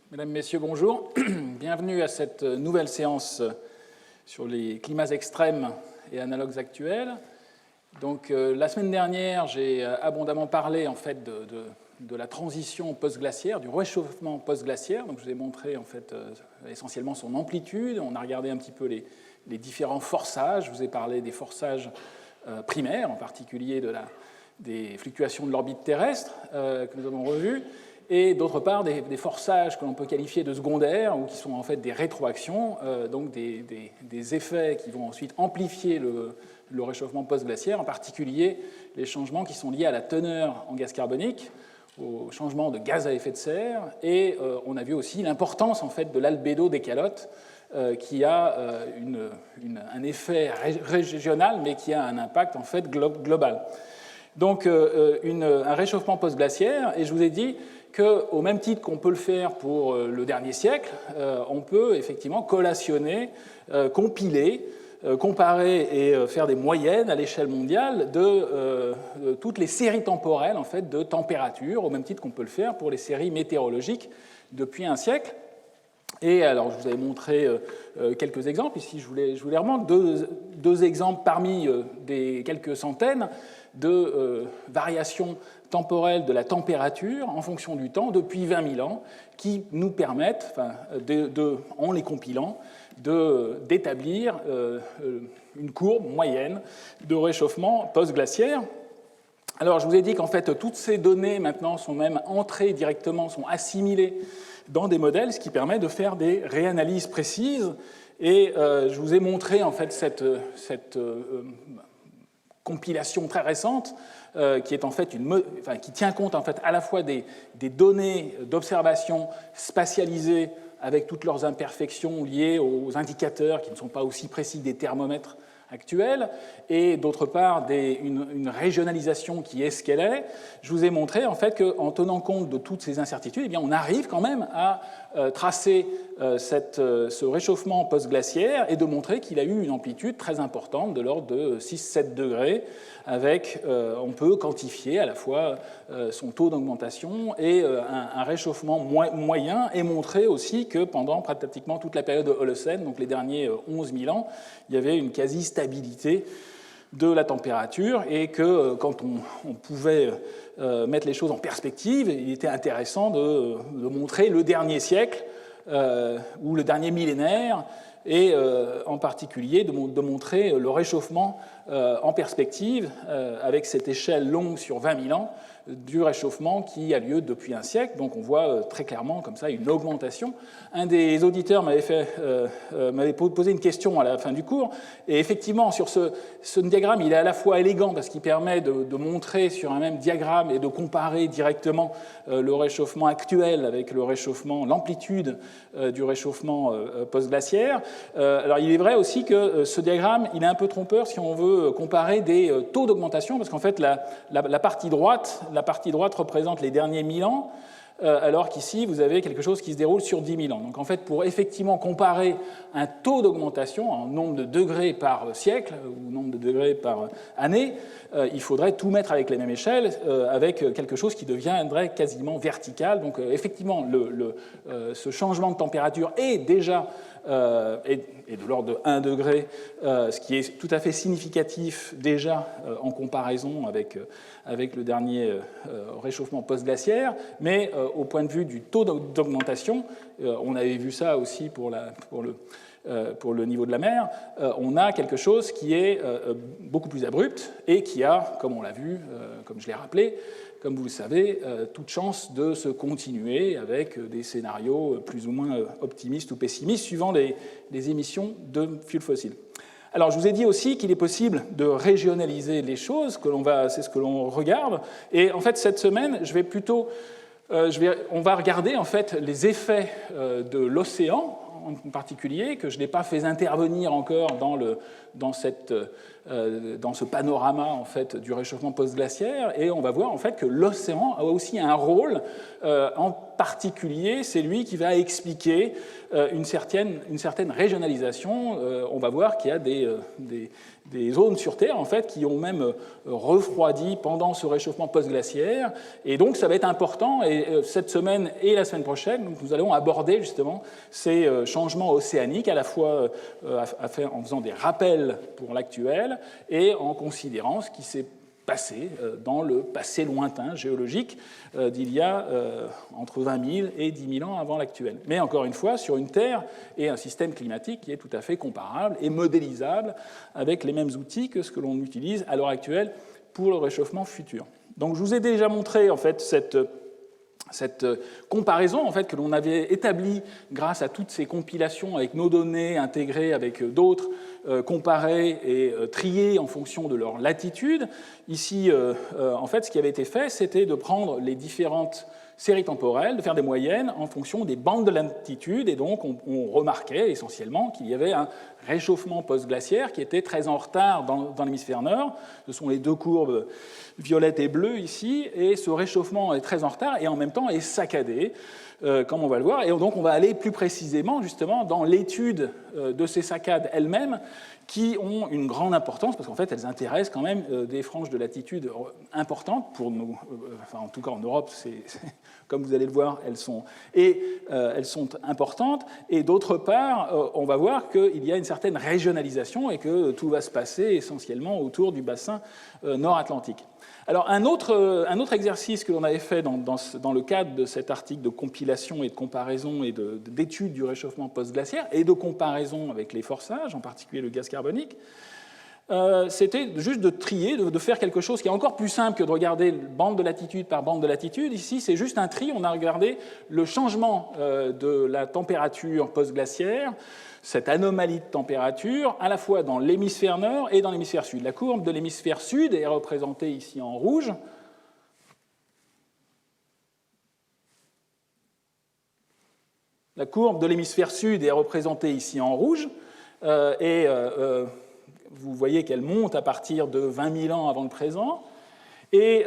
Mesdames, Messieurs, bonjour. Bienvenue à cette nouvelle séance sur les climats extrêmes et analogues actuels. Donc, la semaine dernière, j'ai abondamment parlé en fait, de la transition post-glaciaire, du réchauffement post-glaciaire. Donc, je vous ai montré en fait, essentiellement son amplitude. On a regardé un petit peu les différents forçages. Je vous ai parlé des forçages primaires, en particulier des fluctuations de l'orbite terrestre que nous avons revues. Et d'autre part, des forçages que l'on peut qualifier de secondaires, ou qui sont en fait des rétroactions, donc des effets qui vont ensuite amplifier le réchauffement post-glaciaire, en particulier les changements qui sont liés à la teneur en gaz carbonique, au changement de gaz à effet de serre, et on a vu aussi l'importance en fait, de l'albédo des calottes, qui a un effet régional, mais qui a un impact en fait, global. Donc un réchauffement post-glaciaire, et je vous ai dit qu'au même titre qu'on peut le faire pour le dernier siècle, on peut effectivement collationner, compiler, comparer et faire des moyennes à l'échelle mondiale de toutes les séries temporelles en fait, de température, au même titre qu'on peut le faire pour les séries météorologiques depuis un siècle. Et alors, je vous avais montré quelques exemples. Ici, je vous les remonte. Deux exemples parmi des quelques centaines de variations temporelles de la température en fonction du temps depuis 20 000 ans qui nous permettent, en les compilant, d'établir une courbe moyenne de réchauffement post-glaciaire. Alors, je vous ai dit qu'en fait, toutes ces données maintenant sont même entrées directement, sont assimilées dans des modèles, ce qui permet de faire des réanalyses précises. Et je vous ai montré en fait cette compilation très récente qui est en fait qui tient compte en fait à la fois des données d'observation spatialisées avec toutes leurs imperfections liées aux indicateurs qui ne sont pas aussi précis que des thermomètres actuelle, et d'autre part une régionalisation qui est ce qu'elle est. Je vous ai montré en fait qu'en tenant compte de toutes ces incertitudes, eh bien, on arrive quand même à tracer ce réchauffement post-glaciaire et de montrer qu'il a eu une amplitude très importante de l'ordre de 6-7 degrés, avec, on peut quantifier à la fois son taux d'augmentation et un réchauffement moyen, et montrer aussi que pendant pratiquement toute la période de Holocène, donc les derniers 11 000 ans, il y avait une quasi-stabilité de la température, et que quand on pouvait mettre les choses en perspective, il était intéressant de montrer le dernier siècle ou le dernier millénaire, et en particulier de montrer le réchauffement en perspective avec cette échelle longue sur 20 000 ans du réchauffement qui a lieu depuis un siècle. Donc on voit très clairement comme ça une augmentation. Un des auditeurs m'avait posé une question à la fin du cours, et effectivement sur ce diagramme, il est à la fois élégant parce qu'il permet de montrer sur un même diagramme et de comparer directement le réchauffement actuel avec l'amplitude du réchauffement post-glaciaire. Alors il est vrai aussi que ce diagramme, il est un peu trompeur si on veut comparer des taux d'augmentation, parce qu'en fait la partie droite représente les derniers 1000 ans, alors qu'ici, vous avez quelque chose qui se déroule sur 10 000 ans. Donc en fait, pour effectivement comparer un taux d'augmentation en nombre de degrés par siècle, ou nombre de degrés par année, il faudrait tout mettre avec les mêmes échelles, avec quelque chose qui deviendrait quasiment vertical. Donc effectivement, ce changement de température est déjà et de l'ordre de 1 degré, ce qui est tout à fait significatif déjà en comparaison avec le dernier réchauffement post-glaciaire, mais au point de vue du taux d'augmentation, on avait vu ça aussi pour le niveau de la mer, on a quelque chose qui est beaucoup plus abrupt et qui a, comme on l'a vu, comme je l'ai rappelé, comme vous le savez, toute chance de se continuer avec des scénarios plus ou moins optimistes ou pessimistes suivant les émissions de fuels fossiles. Alors, je vous ai dit aussi qu'il est possible de régionaliser les choses, c'est ce que l'on regarde. Et en fait, cette semaine, on va regarder en fait les effets de l'océan en particulier, que je n'ai pas fait intervenir encore dans ce panorama en fait, du réchauffement post-glaciaire, et on va voir en fait, que l'océan a aussi un rôle, en particulier, c'est lui qui va expliquer une certaine régionalisation. On va voir qu'il y a des zones sur Terre en fait, qui ont même refroidi pendant ce réchauffement post-glaciaire. Et donc ça va être important, et cette semaine et la semaine prochaine, donc, nous allons aborder justement ces changements océaniques, à la fois en faisant des rappels pour l'actuel et en considérant ce qui s'est passé dans le passé lointain géologique d'il y a entre 20 000 et 10 000 ans avant l'actuel. Mais encore une fois, sur une Terre et un système climatique qui est tout à fait comparable et modélisable avec les mêmes outils que ce que l'on utilise à l'heure actuelle pour le réchauffement futur. Donc je vous ai déjà montré en fait cette comparaison en fait, que l'on avait établie grâce à toutes ces compilations avec nos données intégrées avec d'autres, comparées et triées en fonction de leur latitude. Ici, en fait, ce qui avait été fait, c'était de prendre les différentes séries temporelles, de faire des moyennes en fonction des bandes de latitude, et donc on remarquait essentiellement qu'il y avait un réchauffement post-glaciaire qui était très en retard dans l'hémisphère nord. Ce sont les deux courbes violettes et bleues ici, et ce réchauffement est très en retard et en même temps est saccadé, comme on va le voir. Et donc on va aller plus précisément justement dans l'étude de ces saccades elles-mêmes, qui ont une grande importance, parce qu'en fait, elles intéressent quand même des franges de latitude importantes pour nous, enfin en tout cas en Europe, comme vous allez le voir, elles sont importantes, et d'autre part, on va voir qu'il y a une certaine régionalisation et que tout va se passer essentiellement autour du bassin nord-atlantique. Alors, un autre exercice que l'on avait fait dans le cadre de cet article de compilation et de comparaison et d'étude du réchauffement post-glaciaire et de comparaison avec les forçages, en particulier le gaz carbonique, c'était juste de trier, de faire quelque chose qui est encore plus simple que de regarder bande de latitude par bande de latitude. Ici, c'est juste un tri. On a regardé le changement de la température post-glaciaire, cette anomalie de température, à la fois dans l'hémisphère nord et dans l'hémisphère sud. La courbe de l'hémisphère sud est représentée ici en rouge. La courbe de l'hémisphère sud est représentée ici en rouge, vous voyez qu'elle monte à partir de 20 000 ans avant le présent, et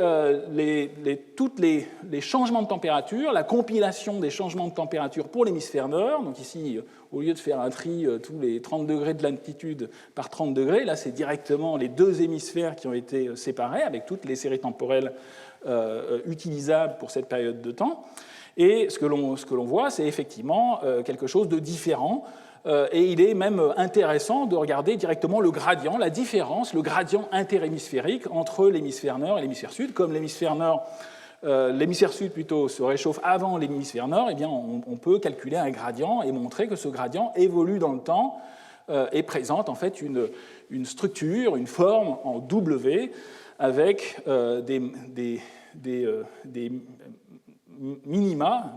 tous les changements de température, la compilation des changements de température pour l'hémisphère nord, donc ici, au lieu de faire un tri tous les 30 degrés de latitude par 30 degrés, là c'est directement les deux hémisphères qui ont été séparés, avec toutes les séries temporelles utilisables pour cette période de temps. Et ce que l'on voit, c'est effectivement quelque chose de différent. Et il est même intéressant de regarder directement le gradient, la différence, le gradient interhémisphérique entre l'hémisphère nord et l'hémisphère sud. Comme l'hémisphère sud plutôt se réchauffe avant l'hémisphère nord, eh bien on peut calculer un gradient et montrer que ce gradient évolue dans le temps et présente en fait une structure, une forme en W avec des minima,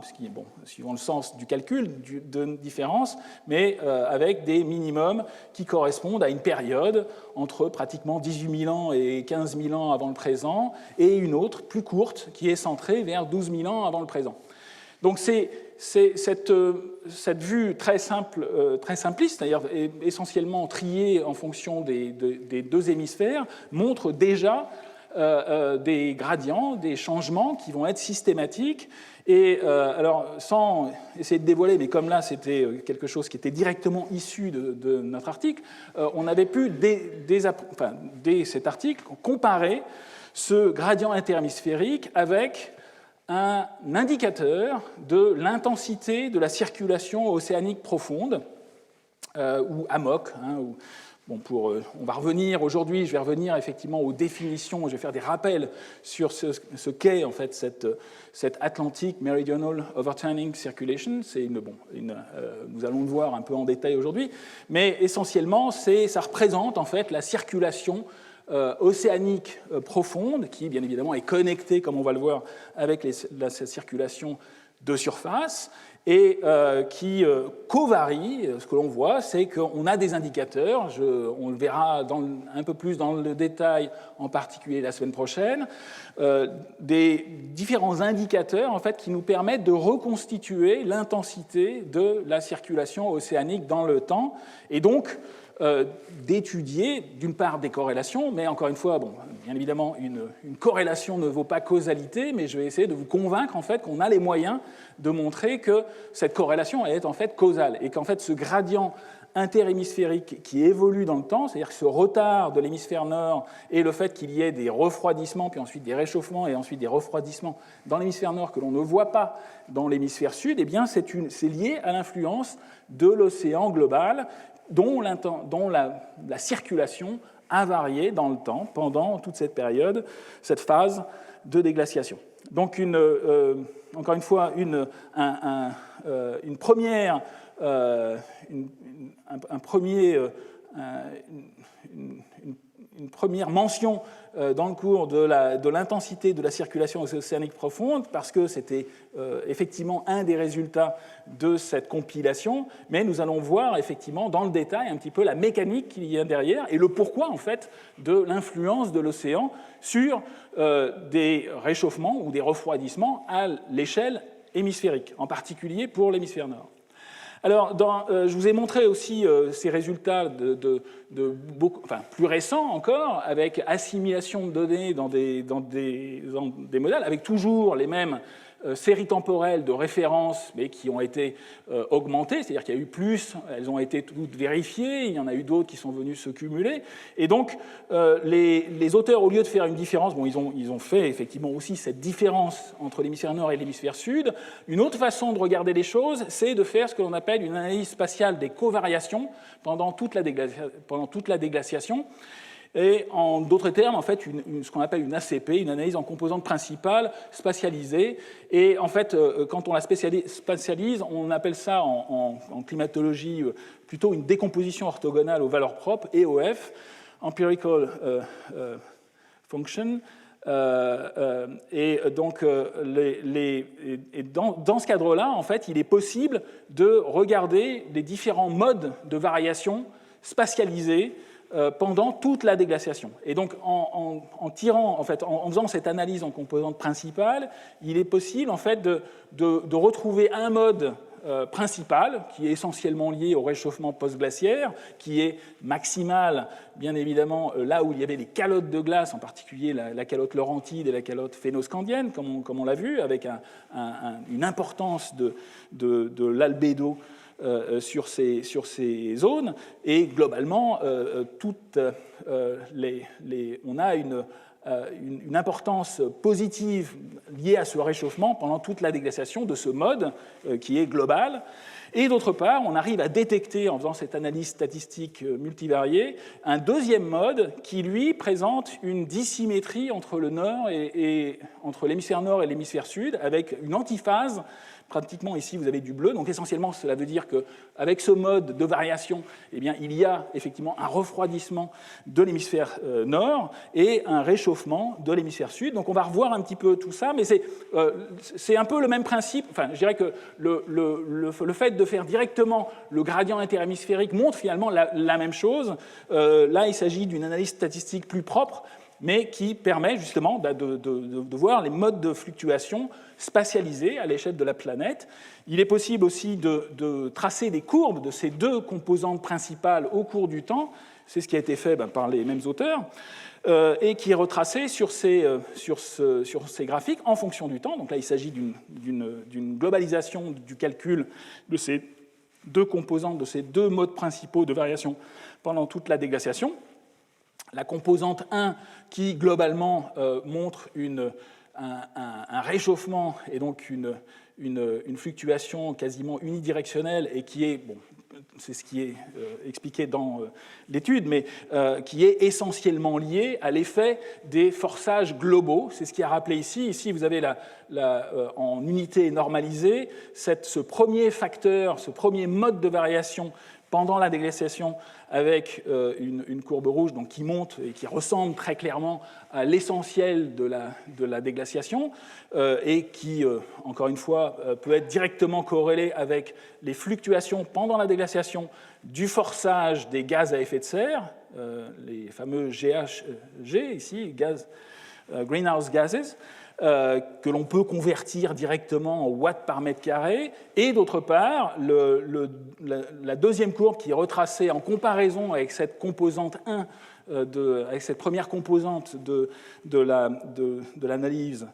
suivant le sens du calcul de différence, mais avec des minimums qui correspondent à une période entre pratiquement 18 000 ans et 15 000 ans avant le présent, et une autre plus courte qui est centrée vers 12 000 ans avant le présent. Donc cette vue très simple, très simpliste, c'est-à-dire essentiellement triée en fonction des deux hémisphères, montre déjà des gradients, des changements qui vont être systématiques. Et alors, sans essayer de dévoiler, mais comme là c'était quelque chose qui était directement issu de notre article, on avait pu, dès cet article, comparer ce gradient interhémisphérique avec un indicateur de l'intensité de la circulation océanique profonde, ou AMOC, Bon, on va revenir aujourd'hui, je vais revenir effectivement aux définitions, je vais faire des rappels sur ce qu'est en fait cette Atlantic Meridional Overturning Circulation. Nous allons le voir un peu en détail aujourd'hui, mais essentiellement, ça représente en fait la circulation océanique profonde, qui bien évidemment est connectée, comme on va le voir, avec la circulation de surface, et qui covarie. Ce que l'on voit, c'est qu'on a des indicateurs, on le verra un peu plus dans le détail, en particulier la semaine prochaine, des différents indicateurs en fait, qui nous permettent de reconstituer l'intensité de la circulation océanique dans le temps, et donc d'étudier, d'une part, des corrélations, mais encore une fois, bien évidemment, une corrélation ne vaut pas causalité, mais je vais essayer de vous convaincre en fait, qu'on a les moyens de montrer que cette corrélation est en fait causale, et qu'en fait ce gradient interhémisphérique qui évolue dans le temps, c'est-à-dire que ce retard de l'hémisphère nord et le fait qu'il y ait des refroidissements, puis ensuite des réchauffements et ensuite des refroidissements dans l'hémisphère nord que l'on ne voit pas dans l'hémisphère sud, eh bien c'est lié à l'influence de l'océan global dont la circulation a varié dans le temps pendant toute cette période, cette phase de déglaciation. Donc encore une fois, une première mention dans le cours de l'intensité de la circulation océanique profonde, parce que c'était effectivement un des résultats de cette compilation, mais nous allons voir effectivement dans le détail un petit peu la mécanique qu'il y a derrière et le pourquoi en fait de l'influence de l'océan sur des réchauffements ou des refroidissements à l'échelle hémisphérique, en particulier pour l'hémisphère nord. Alors, je vous ai montré aussi ces résultats plus récents encore, avec assimilation de données dans des modèles, avec toujours les mêmes séries temporelles de référence, mais qui ont été augmentées, c'est-à-dire qu'il y a eu plus, elles ont été toutes vérifiées, il y en a eu d'autres qui sont venues se cumuler, et donc les auteurs, au lieu de faire une différence, bon, ils ont fait effectivement aussi cette différence entre l'hémisphère nord et l'hémisphère sud. Une autre façon de regarder les choses, c'est de faire ce que l'on appelle une analyse spatiale des covariations pendant toute la déglaciation. Et en d'autres termes, en fait, ce qu'on appelle une ACP, une analyse en composantes principales spatialisée. Et en fait, quand on la spatialise, on appelle ça en climatologie plutôt une décomposition orthogonale aux valeurs propres, EOF, Empirical Function. Et donc, dans ce cadre-là, en fait, il est possible de regarder les différents modes de variation spatialisés pendant toute la déglaciation. Et donc, en faisant cette analyse en composantes principales, il est possible en fait de retrouver un mode principal qui est essentiellement lié au réchauffement post-glaciaire, qui est maximal, bien évidemment, là où il y avait les calottes de glace, en particulier la calotte laurentide et la calotte phénoscandienne, comme on l'a vu, avec une importance de l'albédo sur ces zones, et globalement, on a une importance positive liée à ce réchauffement pendant toute la déglaciation de ce mode qui est global. Et d'autre part, on arrive à détecter, en faisant cette analyse statistique multivariée, un deuxième mode qui, lui, présente une dissymétrie entre le nord entre l'hémisphère nord et l'hémisphère sud, avec une antiphase. Pratiquement, ici, vous avez du bleu. Donc, essentiellement, cela veut dire qu'avec ce mode de variation, eh bien, il y a effectivement un refroidissement de l'hémisphère nord et un réchauffement de l'hémisphère sud. Donc, on va revoir un petit peu tout ça, mais c'est un peu le même principe. Enfin, je dirais que le fait de faire directement le gradient interhémisphérique montre finalement la même chose. Là, il s'agit d'une analyse statistique plus propre, mais qui permet justement de voir les modes de fluctuation spatialisés à l'échelle de la planète. Il est possible aussi de tracer des courbes de ces deux composantes principales au cours du temps. C'est ce qui a été fait par les mêmes auteurs, et qui est retracé sur ces graphiques en fonction du temps. Donc là, il s'agit d'une globalisation du calcul de ces deux composantes, de ces deux modes principaux de variation pendant toute la déglaciation. La composante 1 qui, globalement, montre un réchauffement et donc une fluctuation quasiment unidirectionnelle et qui est, bon, c'est ce qui est expliqué dans l'étude, mais qui est essentiellement lié à l'effet des forçages globaux. C'est ce qui est rappelé ici. Ici, vous avez en unité normalisée ce premier facteur, ce premier mode de variation pendant la déglaciation avec une courbe rouge donc, qui monte et qui ressemble très clairement à l'essentiel de la déglaciation et qui, encore une fois, peut être directement corrélé avec les fluctuations pendant la déglaciation du forçage des gaz à effet de serre, les fameux GHG, ici, greenhouse gases, que l'on peut convertir directement en watts par mètre carré, et d'autre part, la deuxième courbe qui est retracée en comparaison avec cette composante 1, avec cette première composante de l'analyse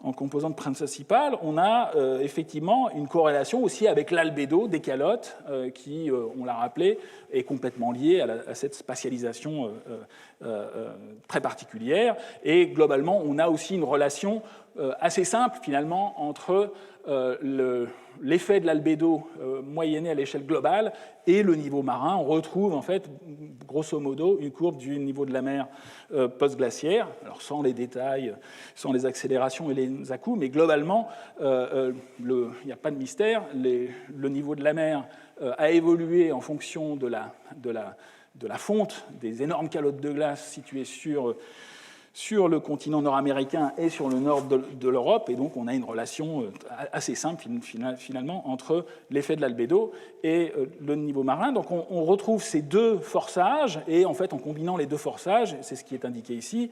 en composante principale, on a effectivement une corrélation aussi avec l'albédo des calottes, qui, on l'a rappelé, est complètement liée à cette spatialisation très particulière. Et globalement, on a aussi une relation assez simple, finalement, entre l'effet de l'albédo moyenné à l'échelle globale et le niveau marin. On retrouve, en fait, grosso modo, une courbe du niveau de la mer post-glaciaire, alors sans les détails, sans les accélérations et les à-coups, mais globalement, il n'y a pas de mystère, le niveau de la mer a évolué en fonction de la fonte des énormes calottes de glace situées sur le continent nord-américain et sur le nord de l'Europe, et donc on a une relation assez simple finalement entre l'effet de l'albédo et le niveau marin. Donc on retrouve ces deux forçages, et en fait en combinant les deux forçages, c'est ce qui est indiqué ici,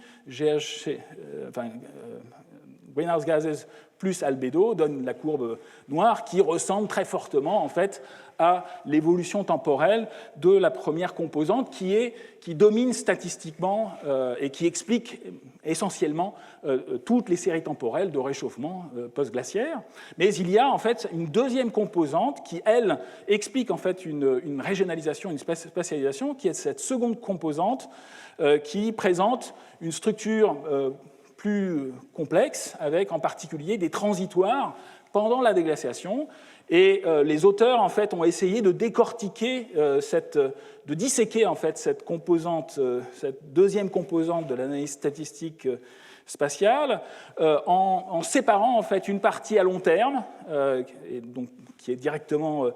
greenhouse gases plus albédo donne la courbe noire qui ressemble très fortement en fait à l'évolution temporelle de la première composante qui domine statistiquement et qui explique essentiellement toutes les séries temporelles de réchauffement post-glaciaire. Mais il y a en fait une deuxième composante qui, elle, explique en fait une régionalisation, une spatialisation, qui est cette seconde composante qui présente une structure plus complexe, avec en particulier des transitoires pendant la déglaciation. Et les auteurs en fait, ont essayé de décortiquer, de disséquer en fait, cette composante, cette deuxième composante de l'analyse statistique spatiale, en séparant en fait, une partie à long terme, et donc, qui est directement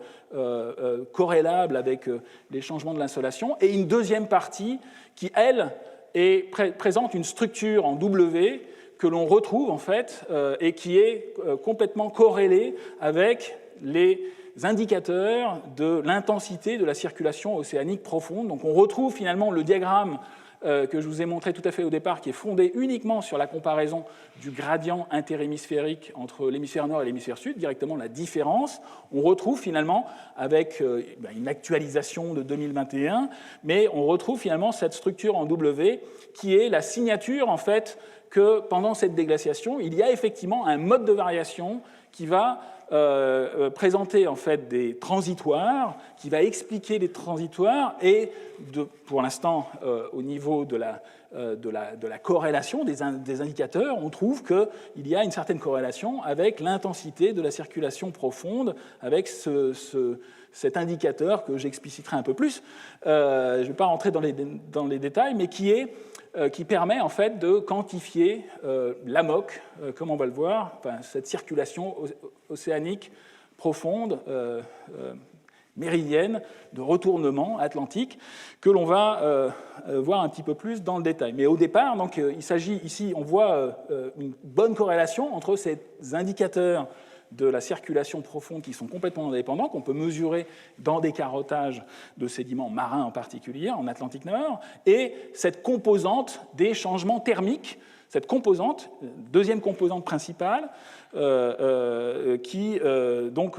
corrélable avec les changements de l'insolation, et une deuxième partie qui, elle, présente une structure en W que l'on retrouve en fait et qui est complètement corrélée avec les indicateurs de l'intensité de la circulation océanique profonde. Donc on retrouve finalement le diagramme que je vous ai montré tout à fait au départ, qui est fondé uniquement sur la comparaison du gradient interhémisphérique entre l'hémisphère nord et l'hémisphère sud, directement la différence. On retrouve finalement, avec une actualisation de 2021, mais on retrouve finalement cette structure en W qui est la signature en fait que pendant cette déglaciation, il y a effectivement un mode de variation qui va présenter en fait des transitoires, qui va expliquer les transitoires, et pour l'instant, au niveau de la corrélation des indicateurs, on trouve qu'il y a une certaine corrélation avec l'intensité de la circulation profonde, avec cet indicateur que j'expliciterai un peu plus. Je ne vais pas rentrer dans les détails, mais qui permet en fait de quantifier l'AMOC, comme on va le voir, enfin, cette circulation océanique profonde, méridienne, de retournement atlantique, que l'on va voir un petit peu plus dans le détail. Mais au départ, donc, il s'agit ici, on voit une bonne corrélation entre ces indicateurs de la circulation profonde qui sont complètement indépendants, qu'on peut mesurer dans des carottages de sédiments marins en particulier, en Atlantique Nord, et cette composante des changements thermiques, cette composante, deuxième composante principale, qui donc,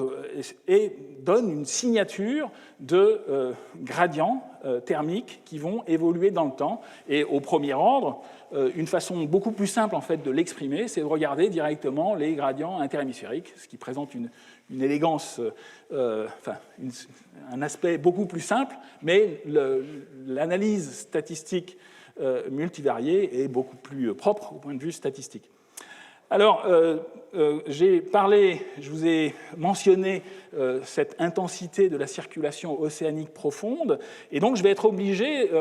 donne une signature de gradients thermiques qui vont évoluer dans le temps. Et au premier ordre, une façon beaucoup plus simple en fait, de l'exprimer, c'est de regarder directement les gradients interhémisphériques, ce qui présente une élégance, un aspect beaucoup plus simple, mais l'analyse statistique multivariée est beaucoup plus propre au point de vue statistique. Alors, je vous ai mentionné cette intensité de la circulation océanique profonde, et donc je vais être obligé,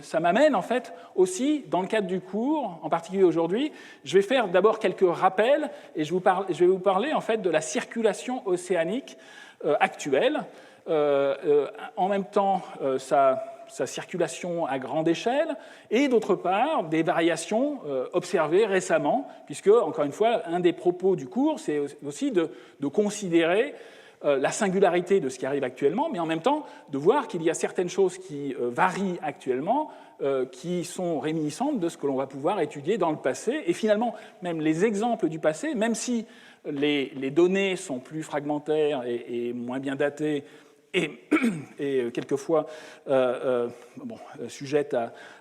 ça m'amène en fait aussi, dans le cadre du cours, en particulier aujourd'hui, je vais faire d'abord quelques rappels, et je vais vous parler en fait de la circulation océanique actuelle. En même temps, sa circulation à grande échelle, et d'autre part, des variations observées récemment, puisque, encore une fois, un des propos du cours, c'est aussi de considérer la singularité de ce qui arrive actuellement, mais en même temps de voir qu'il y a certaines choses qui varient actuellement, qui sont réminiscentes de ce que l'on va pouvoir étudier dans le passé, et finalement, même les exemples du passé, même si les données sont plus fragmentaires et moins bien datées, et quelquefois sujette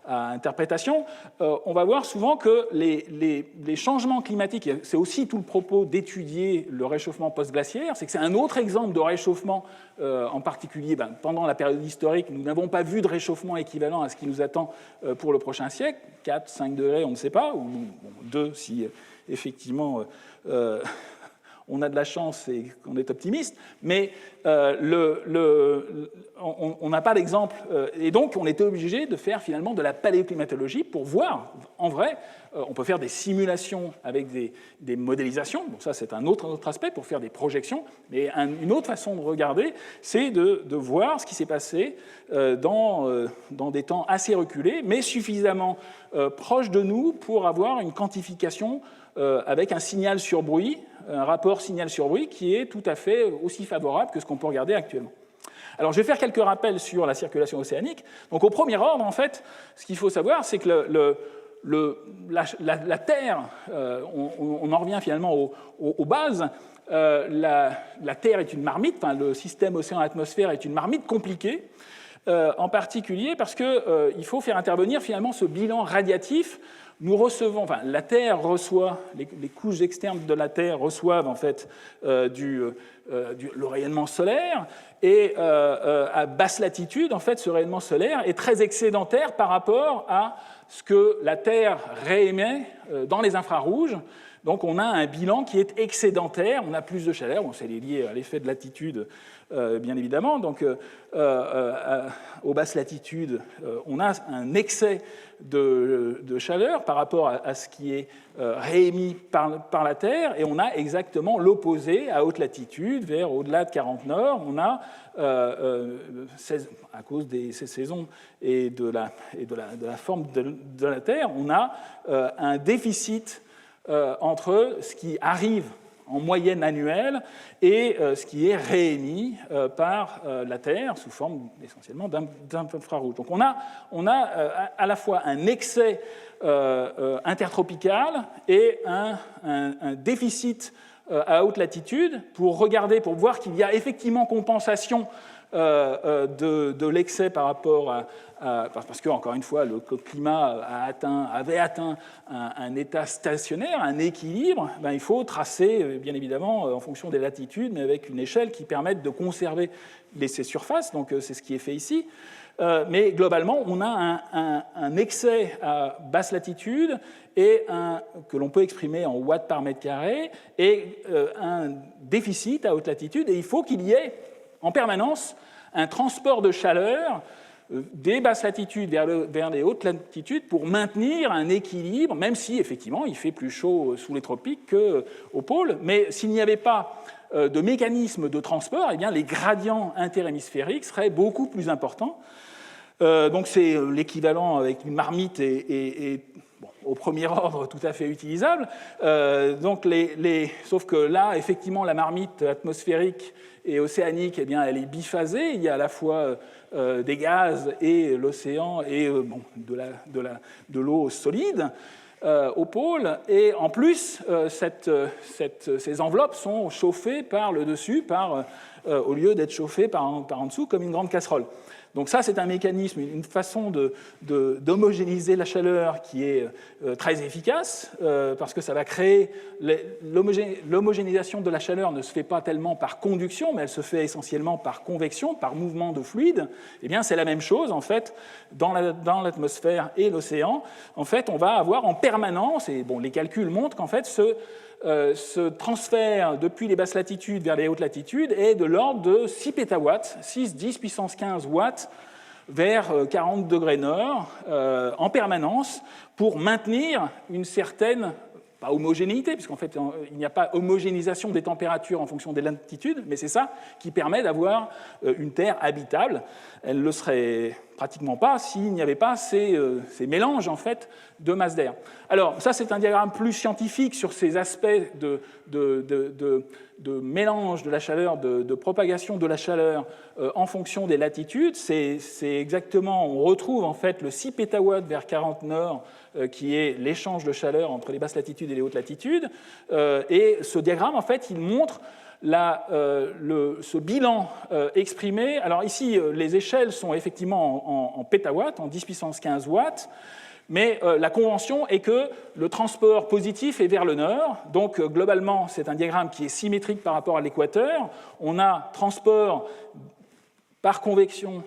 à interprétation, on va voir souvent que les changements climatiques, c'est aussi tout le propos d'étudier le réchauffement post-glaciaire, c'est que c'est un autre exemple de réchauffement, en particulier pendant la période historique, nous n'avons pas vu de réchauffement équivalent à ce qui nous attend pour le prochain siècle, 4, 5 degrés, on ne sait pas, ou 2 si effectivement on a de la chance et qu'on est optimiste, mais on n'a pas d'exemple. Et donc, on était obligé de faire finalement de la paléoclimatologie pour voir, en vrai, on peut faire des simulations avec des modélisations, bon, ça c'est un autre aspect pour faire des projections, mais une autre façon de regarder, c'est de voir ce qui s'est passé dans des temps assez reculés, mais suffisamment proches de nous pour avoir une quantification avec un signal sur bruit, un rapport signal sur bruit qui est tout à fait aussi favorable que ce qu'on peut regarder actuellement. Alors, je vais faire quelques rappels sur la circulation océanique. Donc, au premier ordre, en fait, ce qu'il faut savoir, c'est que la Terre, on en revient finalement aux bases. La Terre est une marmite, enfin, le système océan-atmosphère est une marmite compliquée, en particulier parce qu'il faut faire intervenir finalement ce bilan radiatif. Nous recevons, enfin, la Terre reçoit, les couches externes de la Terre reçoivent en fait le rayonnement solaire, et à basse latitude, en fait, ce rayonnement solaire est très excédentaire par rapport à ce que la Terre réémet dans les infrarouges. Donc on a un bilan qui est excédentaire, on a plus de chaleur, bon, c'est lié à l'effet de latitude, bien évidemment. Donc aux basses latitudes, on a un excès de chaleur par rapport à ce qui est réémis par la Terre, et on a exactement l'opposé à haute latitude, vers au-delà de 40 nord, on a, à cause des saisons et de la forme de la Terre, on a un déficit entre ce qui arrive en moyenne annuelle et ce qui est réémis par la Terre sous forme essentiellement d'infrarouge. Donc on a à la fois un excès intertropical et un déficit à haute latitude pour voir qu'il y a effectivement compensation de l'excès par rapport parce que, encore une fois, le climat avait atteint un état stationnaire, un équilibre. Il faut tracer, bien évidemment, en fonction des latitudes, mais avec une échelle qui permette de conserver ces surfaces. Donc, c'est ce qui est fait ici. Mais globalement, on a un excès à basse latitude et que l'on peut exprimer en watts par mètre carré, et un déficit à haute latitude. Et il faut qu'il y ait en permanence un transport de chaleur des basses latitudes vers les hautes latitudes pour maintenir un équilibre, même si effectivement il fait plus chaud sous les tropiques qu'au pôle. Mais s'il n'y avait pas de mécanisme de transport, eh bien, les gradients interhémisphériques seraient beaucoup plus importants. Donc c'est l'équivalent avec une marmite et au premier ordre tout à fait utilisable. Sauf que là, effectivement, la marmite atmosphérique et océanique, eh bien, elle est biphasée. Il y a à la fois des gaz et l'océan et de l'eau solide au pôle. Et en plus, ces enveloppes sont chauffées par le dessus, au lieu d'être chauffées par en dessous comme une grande casserole. Donc ça, c'est un mécanisme, une façon d'homogénéiser la chaleur qui est très efficace, parce que ça va créer... L'homogénéisation de la chaleur ne se fait pas tellement par conduction, mais elle se fait essentiellement par convection, par mouvement de fluide. Eh bien, c'est la même chose, en fait, dans l'atmosphère et l'océan. En fait, on va avoir en permanence, et bon, les calculs montrent qu'en fait, ce transfert depuis les basses latitudes vers les hautes latitudes est de l'ordre de 6 pétawatts, 6, 10 puissance 15 watts vers 40 degrés nord en permanence pour maintenir une certaine, pas homogénéité, puisqu'en fait il n'y a pas homogénéisation des températures en fonction des latitudes, mais c'est ça qui permet d'avoir une Terre habitable. Elle ne le serait pratiquement pas s'il n'y avait pas ces mélanges en fait, de masse d'air. Alors ça, c'est un diagramme plus scientifique sur ces aspects de mélange de la chaleur, de propagation de la chaleur en fonction des latitudes. C'est exactement, on retrouve en fait le 6 pétawatts vers 40 nord, qui est l'échange de chaleur entre les basses latitudes et les hautes latitudes. Et ce diagramme, en fait, il montre ce bilan exprimé. Alors ici, les échelles sont effectivement en pétawatts, en 10 puissance 15 watts, mais la convention est que le transport positif est vers le nord. Donc globalement, c'est un diagramme qui est symétrique par rapport à l'équateur. On a transport par convection,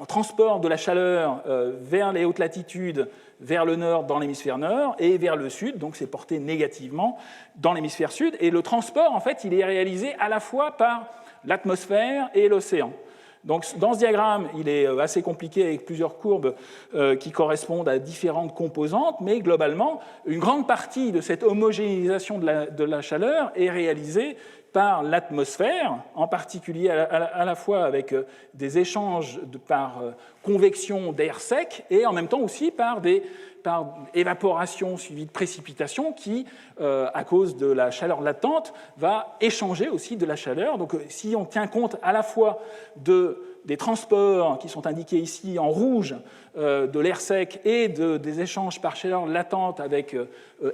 transport de la chaleur vers les hautes latitudes, vers le nord dans l'hémisphère nord, et vers le sud, donc c'est porté négativement dans l'hémisphère sud. Et le transport, en fait, il est réalisé à la fois par l'atmosphère et l'océan. Donc, dans ce diagramme, il est assez compliqué avec plusieurs courbes qui correspondent à différentes composantes, mais globalement, une grande partie de cette homogénéisation de la chaleur est réalisée par l'atmosphère, en particulier à la fois avec des échanges par convection d'air sec et en même temps aussi par évaporation suivie de précipitation qui, à cause de la chaleur latente, va échanger aussi de la chaleur. Donc si on tient compte à la fois des transports qui sont indiqués ici en rouge, de l'air sec et des échanges par chaleur latente avec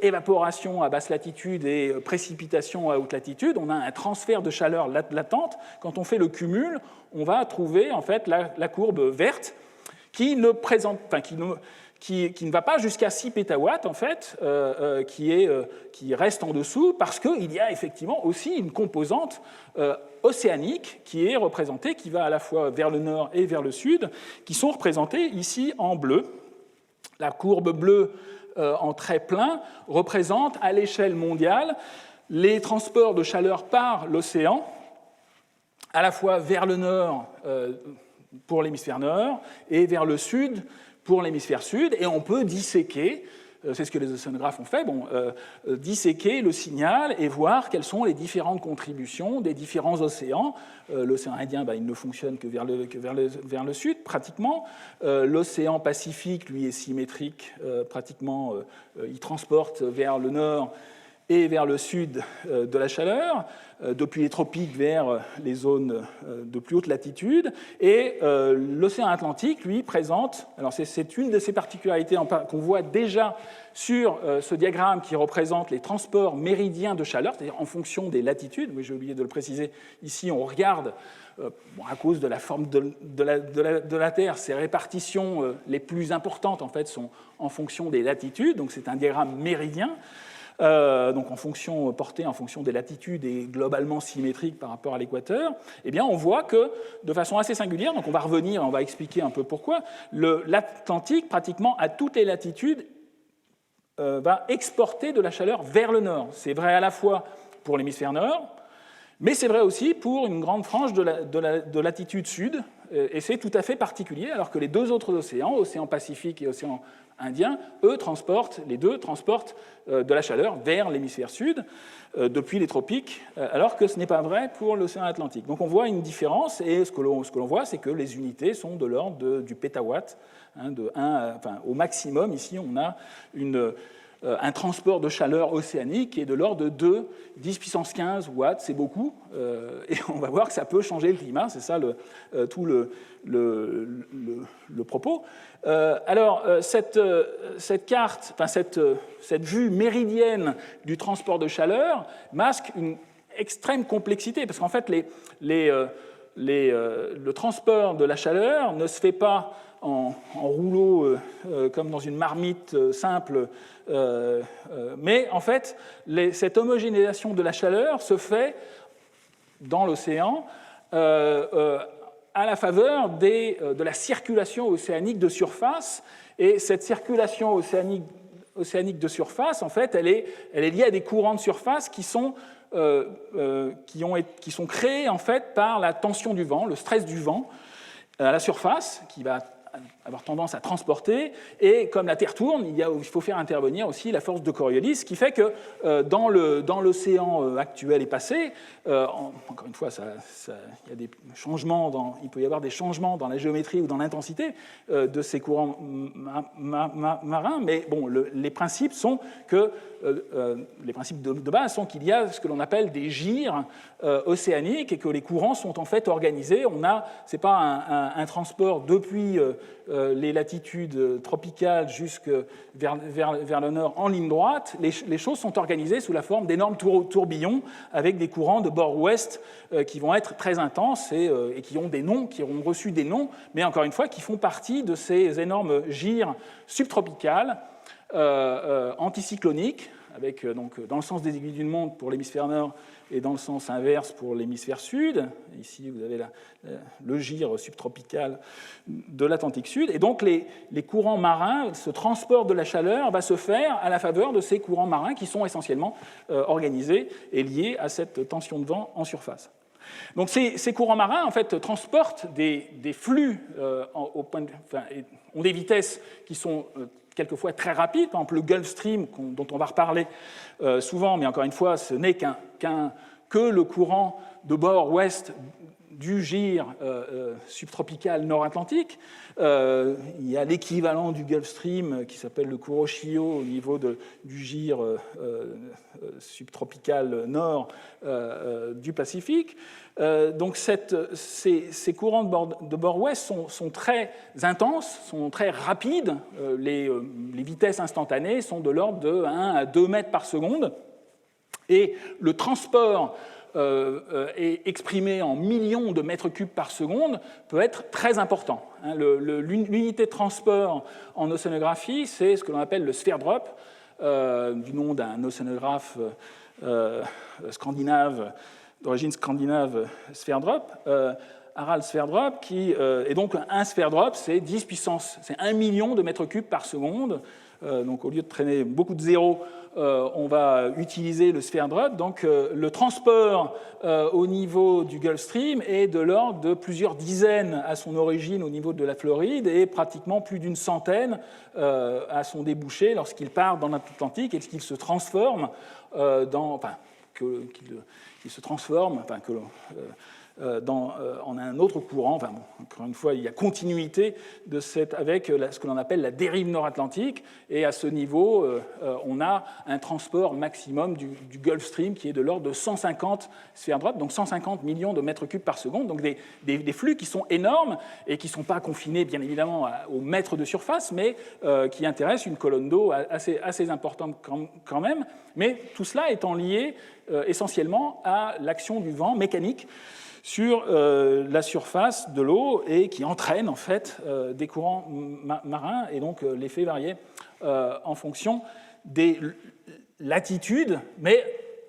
évaporation à basse latitude et précipitation à haute latitude, on a un transfert de chaleur latente. Quand on fait le cumul, on va trouver en fait la courbe verte qui ne va pas jusqu'à 6 pétawatts, en fait, qui reste en dessous, parce qu'il y a effectivement aussi une composante océanique qui est représentée, qui va à la fois vers le nord et vers le sud, qui sont représentées ici en bleu. La courbe bleue en trait plein représente à l'échelle mondiale les transports de chaleur par l'océan, à la fois vers le nord pour l'hémisphère nord et vers le sud pour l'hémisphère sud, et on peut disséquer, c'est ce que les océanographes ont fait, disséquer le signal et voir quelles sont les différentes contributions des différents océans. L'océan Indien, il ne fonctionne que vers le sud, pratiquement. L'océan Pacifique, lui, est symétrique, pratiquement, il transporte vers le nord et vers le sud de la chaleur, depuis les tropiques vers les zones de plus haute latitude. Et l'océan Atlantique, lui, présente, alors c'est une de ces particularités qu'on voit déjà sur ce diagramme qui représente les transports méridiens de chaleur, c'est-à-dire en fonction des latitudes. Oui, j'ai oublié de le préciser, ici on regarde, à cause de la forme de la Terre, ces répartitions les plus importantes en fait, sont en fonction des latitudes, donc c'est un diagramme méridien. Donc porté en fonction des latitudes et globalement symétrique par rapport à l'équateur, eh bien on voit que de façon assez singulière, donc on va revenir, on va expliquer un peu pourquoi, l'Atlantique, pratiquement à toutes les latitudes, va exporter de la chaleur vers le nord. C'est vrai à la fois pour l'hémisphère nord, mais c'est vrai aussi pour une grande frange de latitude sud, et c'est tout à fait particulier, alors que les deux autres océans, océan Pacifique et océan Indien, les deux transportent de la chaleur vers l'hémisphère sud depuis les tropiques, alors que ce n'est pas vrai pour l'océan Atlantique. Donc on voit une différence, et ce que l'on voit, c'est que les unités sont de l'ordre du pétawatt, au maximum. Ici, on a un transport de chaleur océanique qui est de l'ordre de 10 puissance 15 watts, c'est beaucoup, et on va voir que ça peut changer le climat, c'est ça tout le propos. Alors, cette carte, cette vue méridienne du transport de chaleur masque une extrême complexité, parce qu'en fait, le transport de la chaleur ne se fait pas en rouleau comme dans une marmite simple, mais en fait, cette homogénéisation de la chaleur se fait dans l'océan à la faveur de la circulation océanique de surface. Et cette circulation océanique de surface, en fait, elle est liée à des courants de surface qui sont créés en fait par la tension du vent, le stress du vent à la surface, qui va avoir tendance à transporter, et comme la Terre tourne, il faut faire intervenir aussi la force de Coriolis, ce qui fait que dans l'océan actuel et passé, encore une fois, il y a des changements il peut y avoir des changements dans la géométrie ou dans l'intensité de ces courants marins, mais bon, les principes sont que les principes de base sont qu'il y a ce que l'on appelle des gyres océaniques et que les courants sont en fait organisés. C'est pas un transport depuis les latitudes tropicales jusque vers le nord en ligne droite, les choses sont organisées sous la forme d'énormes tourbillons avec des courants de bord ouest qui vont être très intenses et qui ont des noms, qui ont reçu des noms, mais encore une fois qui font partie de ces énormes gires subtropicales anticycloniques, avec donc, dans le sens des aiguilles d'une montre pour l'hémisphère nord et dans le sens inverse pour l'hémisphère sud. Ici, vous avez le gire subtropical de l'Atlantique Sud. Et donc, les courants marins, ce transport de la chaleur va se faire à la faveur de ces courants marins qui sont essentiellement organisés et liés à cette tension de vent en surface. Donc, ces courants marins, en fait, transportent des flux ont des vitesses qui sont quelquefois très rapides. Par exemple, le Gulf Stream, dont on va reparler souvent, mais encore une fois, ce n'est que le courant de bord ouest du gire subtropical nord-atlantique. Il y a l'équivalent du Gulf Stream qui s'appelle le Kuroshio au niveau du gire subtropical nord du Pacifique. Donc ces courants de bord ouest sont très intenses, sont très rapides. Les vitesses instantanées sont de l'ordre de 1 à 2 mètres par seconde. Et le transport est exprimé en millions de mètres cubes par seconde peut être très important. L'unité de transport en océanographie, c'est ce que l'on appelle le sphere-drop, du nom d'un océanographe scandinave, d'origine scandinave, Sverdrup, Harald Sverdrup, et donc un Sverdrup, c'est 10 puissance, c'est 1 million de mètres cubes par seconde. Donc au lieu de traîner beaucoup de zéros, on va utiliser le Sverdrup. Donc le transport au niveau du Gulf Stream est de l'ordre de plusieurs dizaines à son origine au niveau de la Floride et pratiquement plus d'une centaine à son débouché lorsqu'il part dans l'Atlantique et qu'il se transforme en un autre courant. Enfin, bon, encore une fois, il y a continuité avec ce que l'on appelle la dérive nord-atlantique, et à ce niveau, on a un transport maximum du Gulf Stream qui est de l'ordre de 150 Sverdrup, donc 150 millions de mètres cubes par seconde, donc des flux qui sont énormes et qui ne sont pas confinés, bien évidemment, au mètre de surface, mais qui intéressent une colonne d'eau assez importante quand même, mais tout cela étant lié essentiellement à l'action du vent mécanique sur la surface de l'eau et qui entraîne en fait des courants marins, et donc l'effet variait en fonction des latitudes, mais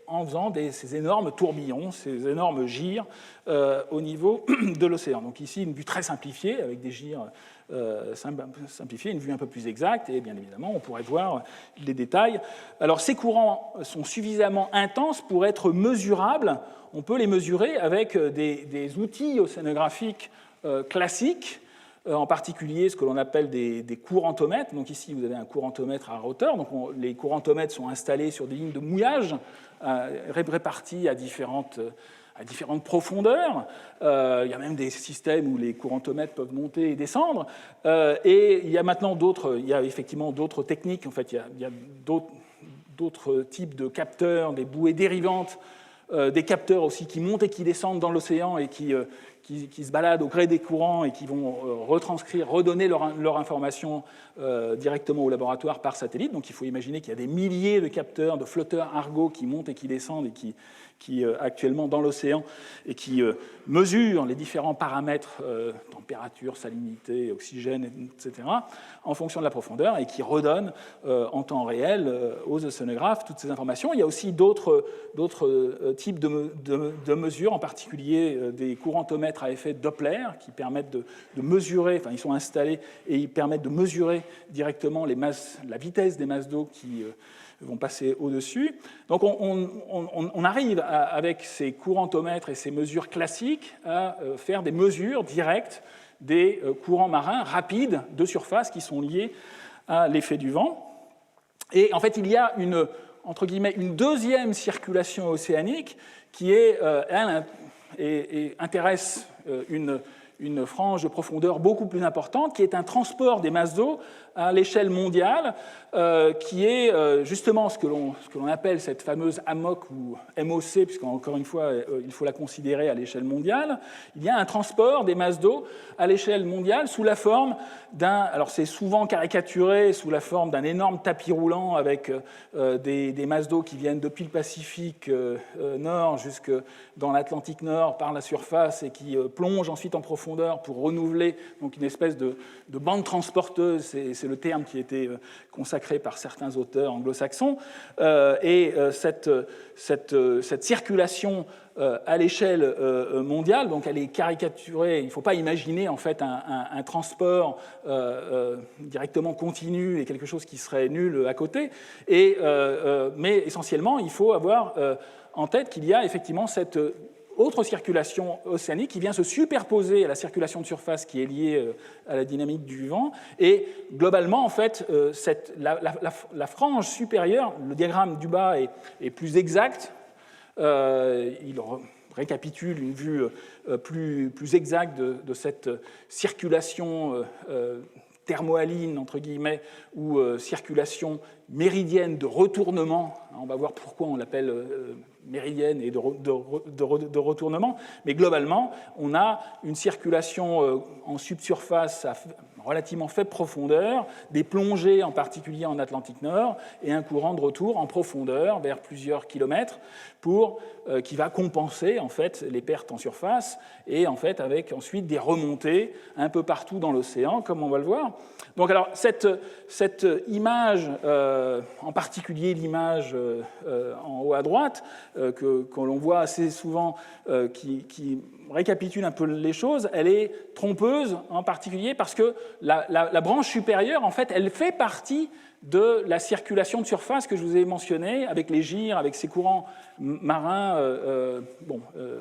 en faisant ces énormes tourbillons, ces énormes gyres au niveau de l'océan. Donc ici, une vue très simplifiée avec des gyres simplifiés, une vue un peu plus exacte, et bien évidemment, on pourrait voir les détails. Alors ces courants sont suffisamment intenses pour être mesurables. On peut les mesurer avec des outils océanographiques classiques, en particulier ce que l'on appelle des courantomètres. Donc ici, vous avez un courantomètre à rotor. Donc les courantomètres sont installés sur des lignes de mouillage réparties à différentes profondeurs. Il y a même des systèmes où les courantomètres peuvent monter et descendre. Et il y a maintenant effectivement d'autres techniques. En fait, il y a d'autres types de capteurs, des bouées dérivantes, des capteurs aussi qui montent et qui descendent dans l'océan et qui se baladent au gré des courants et qui vont redonner leur information directement au laboratoire par satellite. Donc il faut imaginer qu'il y a des milliers de capteurs, de flotteurs Argo qui montent et qui descendent et qui actuellement dans l'océan et qui mesurent les différents paramètres, température, salinité, oxygène, etc., en fonction de la profondeur, et qui redonnent en temps réel aux océanographes toutes ces informations. Il y a aussi d'autres types de mesures, en particulier des courantomètres à effet Doppler, qui permettent de mesurer, enfin ils sont installés et ils permettent de mesurer directement la vitesse des masses d'eau qui vont passer au-dessus. Donc on arrive avec ces courantomètres et ces mesures classiques à faire des mesures directes des courants marins rapides de surface qui sont liés à l'effet du vent. Et en fait, il y a entre guillemets, une deuxième circulation océanique qui intéresse une une frange de profondeur beaucoup plus importante, qui est un transport des masses d'eau à l'échelle mondiale, qui est justement ce que l'on appelle cette fameuse AMOC ou MOC, puisqu'encore une fois, il faut la considérer à l'échelle mondiale. Il y a un transport des masses d'eau à l'échelle mondiale sous la forme alors c'est souvent caricaturé sous la forme d'un énorme tapis roulant avec des masses d'eau qui viennent depuis le Pacifique Nord jusque dans l'Atlantique Nord par la surface et qui plongent ensuite en profondeur pour renouveler donc une espèce de bande transporteuse, c'est le terme qui a été consacré par certains auteurs anglo-saxons, et cette circulation à l'échelle mondiale, donc elle est caricaturée, il ne faut pas imaginer en fait un transport directement continu et quelque chose qui serait nul à côté, mais essentiellement il faut avoir en tête qu'il y a effectivement cette autre circulation océanique qui vient se superposer à la circulation de surface qui est liée à la dynamique du vent. Et globalement, en fait, la frange supérieure, le diagramme du bas est plus exact. Il récapitule une vue plus exacte de cette circulation thermohaline, entre guillemets, ou circulation méridienne de retournement. On va voir pourquoi on l'appelle méridienne et de retournement. Mais globalement, on a une circulation en subsurface à relativement faible profondeur, des plongées en particulier en Atlantique Nord, et un courant de retour en profondeur vers plusieurs kilomètres qui va compenser en fait les pertes en surface et en fait avec ensuite des remontées un peu partout dans l'océan, comme on va le voir. Donc alors cette image, en particulier l'image en haut à droite, que l'on voit assez souvent, qui récapitule un peu les choses, elle est trompeuse en particulier parce que la branche supérieure, en fait, elle fait partie de la circulation de surface que je vous ai mentionnée, avec les gyres, avec ces courants marins,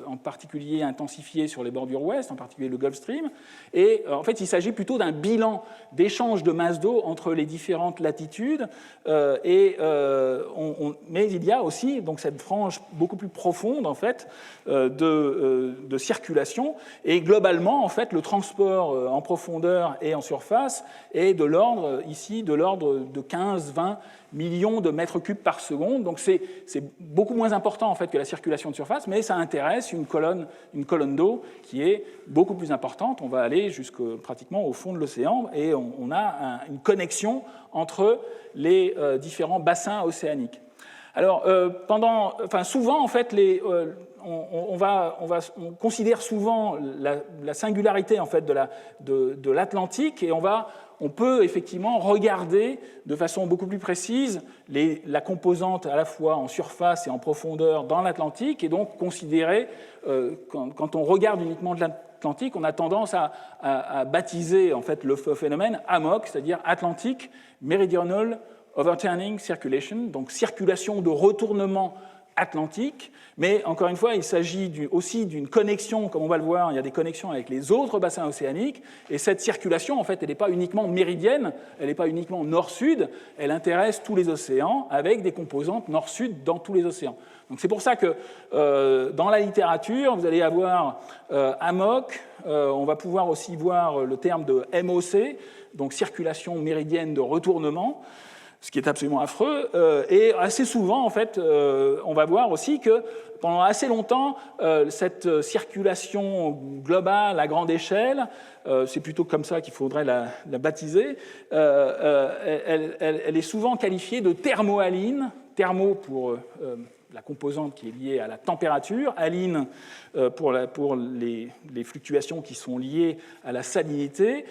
en particulier intensifiés sur les bordures ouest, en particulier le Gulf Stream. Et en fait, il s'agit plutôt d'un bilan d'échange de masse d'eau entre les différentes latitudes. Mais il y a aussi donc, cette frange beaucoup plus profonde en fait, de circulation. Et globalement, en fait, le transport en profondeur et en surface est de l'ordre, ici, de l'ordre de 15-20 millions de mètres cubes par seconde. Donc c'est beaucoup moins important en fait, que la circulation de surface, mais ça intéresse une colonne d'eau qui est beaucoup plus importante. On va aller pratiquement au fond de l'océan et on a une connexion entre les différents bassins océaniques. Alors, souvent, en fait, on considère souvent la singularité en fait, de l'Atlantique et on peut effectivement regarder de façon beaucoup plus précise la composante à la fois en surface et en profondeur dans l'Atlantique et donc considérer, quand on regarde uniquement de l'Atlantique, on a tendance à baptiser en fait, le phénomène AMOC, c'est-à-dire Atlantic Meridional Overturning Circulation, donc circulation de retournement atlantique, mais encore une fois, il s'agit aussi d'une connexion, comme on va le voir, il y a des connexions avec les autres bassins océaniques, et cette circulation, en fait, elle n'est pas uniquement méridienne, elle n'est pas uniquement nord-sud, elle intéresse tous les océans, avec des composantes nord-sud dans tous les océans. Donc c'est pour ça que dans la littérature, vous allez avoir AMOC, on va pouvoir aussi voir le terme de MOC, donc circulation méridienne de retournement, ce qui est absolument affreux, et assez souvent, en fait, on va voir aussi que pendant assez longtemps, cette circulation globale à grande échelle, c'est plutôt comme ça qu'il faudrait la baptiser, elle est souvent qualifiée de thermohaline, thermo pour la composante qui est liée à la température, haline pour les fluctuations qui sont liées à la salinité.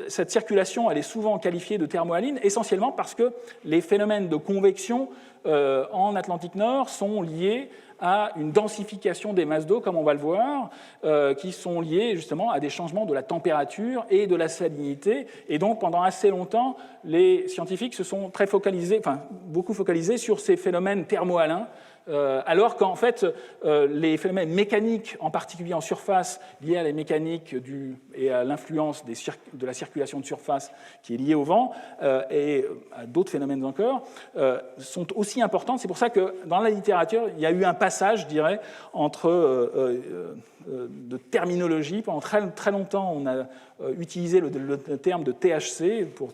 Cette circulation, elle est souvent qualifiée de thermohaline, essentiellement parce que les phénomènes de convection en Atlantique Nord sont liés à une densification des masses d'eau, comme on va le voir, qui sont liées justement à des changements de la température et de la salinité. Et donc, pendant assez longtemps, les scientifiques se sont beaucoup focalisés sur ces phénomènes thermohalins alors qu'en fait, les phénomènes mécaniques, en particulier en surface, liés à la mécanique et à l'influence de la circulation de surface qui est liée au vent, et à d'autres phénomènes encore, sont aussi importantes. C'est pour ça que dans la littérature, il y a eu un passage, je dirais, entre de terminologie. Pendant très longtemps, on a utilisé le terme de THC pour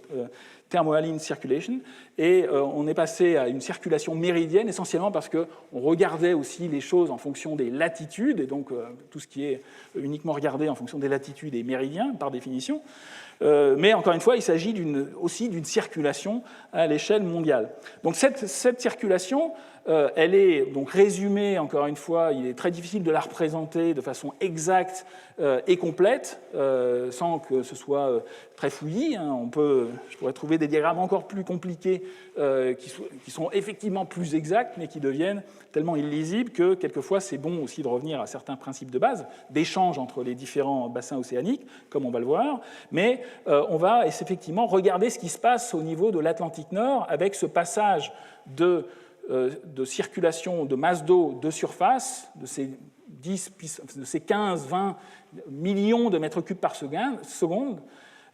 Thermohaline Circulation, et on est passé à une circulation méridienne, essentiellement parce qu'on regardait aussi les choses en fonction des latitudes, et donc tout ce qui est uniquement regardé en fonction des latitudes est méridien, par définition. Mais encore une fois, il s'agit aussi d'une circulation à l'échelle mondiale. Donc cette circulation, elle est donc résumée, encore une fois, il est très difficile de la représenter de façon exacte et complète, sans que ce soit très fouillis. Je pourrais trouver des diagrammes encore plus compliqués qui sont effectivement plus exacts, mais qui deviennent tellement illisibles que quelquefois c'est bon aussi de revenir à certains principes de base, d'échange entre les différents bassins océaniques, comme on va le voir, mais on va effectivement regarder ce qui se passe au niveau de l'Atlantique Nord avec ce passage de circulation de masse d'eau de surface, de ces 15-20 millions de mètres cubes par seconde,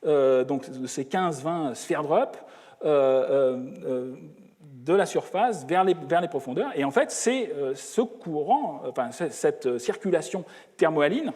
donc de ces 15-20 sphères drop, de la surface vers les profondeurs. Et en fait, c'est ce courant, cette circulation thermohaline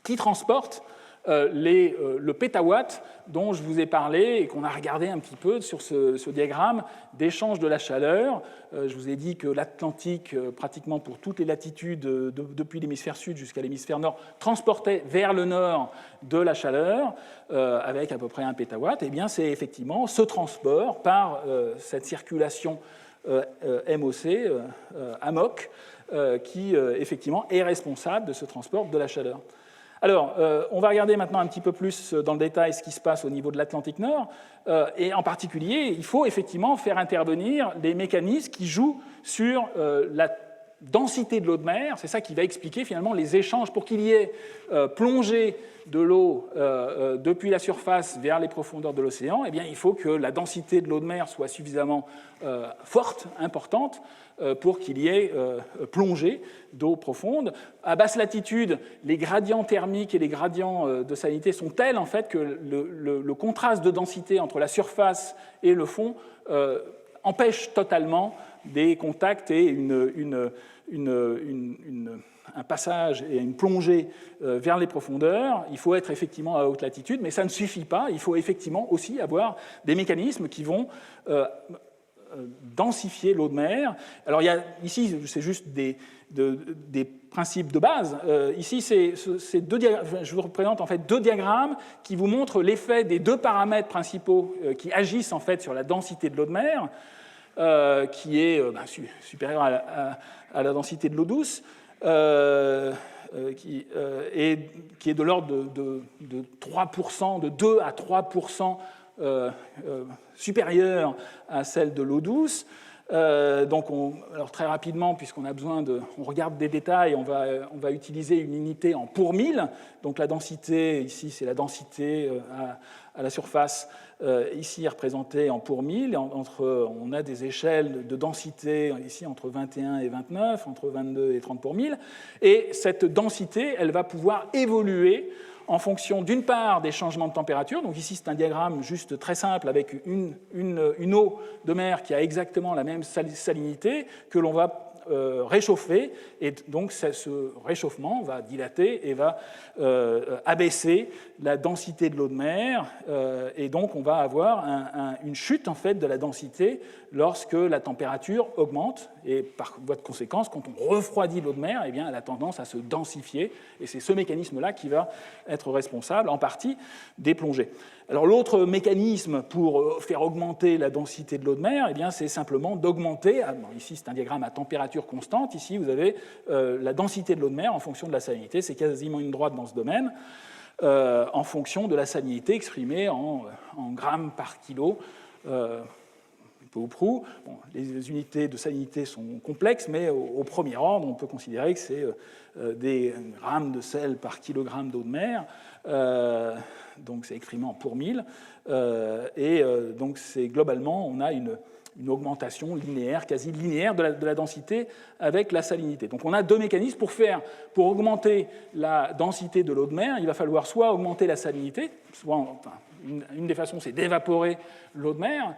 qui transporte le pétawatt dont je vous ai parlé et qu'on a regardé un petit peu sur ce diagramme d'échange de la chaleur. Je vous ai dit que l'Atlantique, pratiquement pour toutes les latitudes, depuis l'hémisphère sud jusqu'à l'hémisphère nord, transportait vers le nord de la chaleur avec à peu près 1 pétawatt. Et bien, c'est effectivement ce transport par cette circulation MOC, AMOC, qui effectivement est responsable de ce transport de la chaleur. Alors, on va regarder maintenant un petit peu plus dans le détail ce qui se passe au niveau de l'Atlantique Nord. Et en particulier, il faut effectivement faire intervenir des mécanismes qui jouent sur la densité de l'eau de mer. C'est ça qui va expliquer finalement les échanges. Pour qu'il y ait plongée de l'eau depuis la surface vers les profondeurs de l'océan, eh bien, il faut que la densité de l'eau de mer soit suffisamment forte, importante, pour qu'il y ait plongée d'eau profonde. À basse latitude, les gradients thermiques et les gradients de salinité sont tels en fait, que le contraste de densité entre la surface et le fond empêche totalement des contacts et un passage et une plongée vers les profondeurs. Il faut être effectivement à haute latitude, mais ça ne suffit pas. Il faut effectivement aussi avoir des mécanismes qui vont densifier l'eau de mer. Alors ici, c'est juste des principes de base. Ici, je vous représente en fait 2 diagrammes qui vous montrent l'effet des 2 paramètres principaux qui agissent en fait sur la densité de l'eau de mer, qui est supérieure à la densité de l'eau douce, qui est de l'ordre de 3%, de 2 à 3% supérieure à celle de l'eau douce. Donc, alors très rapidement, puisqu'on a besoin on regarde des détails, on va utiliser une unité en pour 1000. Donc la densité, ici, c'est la densité à la surface, ici représentée en pour 1000. On a des échelles de densité, ici, entre 21 et 29, entre 22 et 30 pour 1000. Et cette densité, elle va pouvoir évoluer en fonction, d'une part, des changements de température. Donc ici, c'est un diagramme juste très simple avec une eau de mer qui a exactement la même salinité que l'on va réchauffer. Et donc, ce réchauffement va dilater et va abaisser la densité de l'eau de mer. Et donc, on va avoir une chute, en fait, de la densité lorsque la température augmente. Et par voie de conséquence, quand on refroidit l'eau de mer, eh bien, elle a tendance à se densifier. Et c'est ce mécanisme-là qui va être responsable, en partie, des plongées. Alors, l'autre mécanisme pour faire augmenter la densité de l'eau de mer, eh bien, c'est simplement d'augmenter, ici c'est un diagramme à température constante, ici vous avez la densité de l'eau de mer en fonction de la salinité, c'est quasiment une droite dans ce domaine, en fonction de la salinité exprimée en grammes par kilo, peu ou prou. Bon, les unités de salinité sont complexes, mais au premier ordre, on peut considérer que c'est des grammes de sel par kilogramme d'eau de mer, donc c'est exprimé en pour 1000, et donc c'est globalement, on a une augmentation linéaire, quasi linéaire de la densité avec la salinité. Donc on a deux mécanismes pour augmenter la densité de l'eau de mer. Il va falloir soit augmenter la salinité, une des façons c'est d'évaporer l'eau de mer,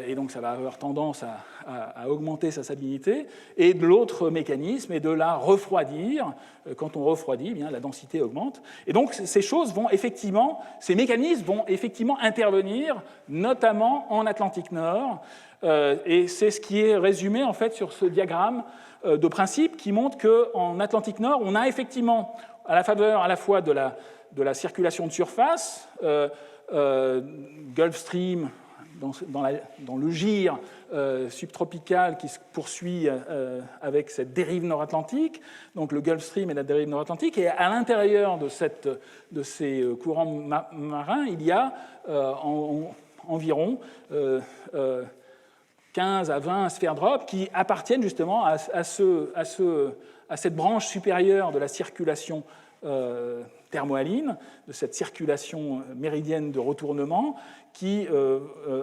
et donc ça va avoir tendance à augmenter sa salinité, et de l'autre mécanisme est de la refroidir. Quand on refroidit, eh bien, la densité augmente. Et donc ces mécanismes vont effectivement intervenir, notamment en Atlantique Nord, et c'est ce qui est résumé en fait sur ce diagramme de principe qui montre qu'en Atlantique Nord, on a effectivement, à la faveur à la fois de la circulation de surface, Gulf Stream, dans le gire subtropical qui se poursuit avec cette dérive nord-atlantique, donc le Gulf Stream et la dérive nord-atlantique, et à l'intérieur de ces courants marins, il y a environ 15 à 20 sphères drop qui appartiennent justement à cette branche supérieure de la circulation thermohaline, de cette circulation méridienne de retournement qui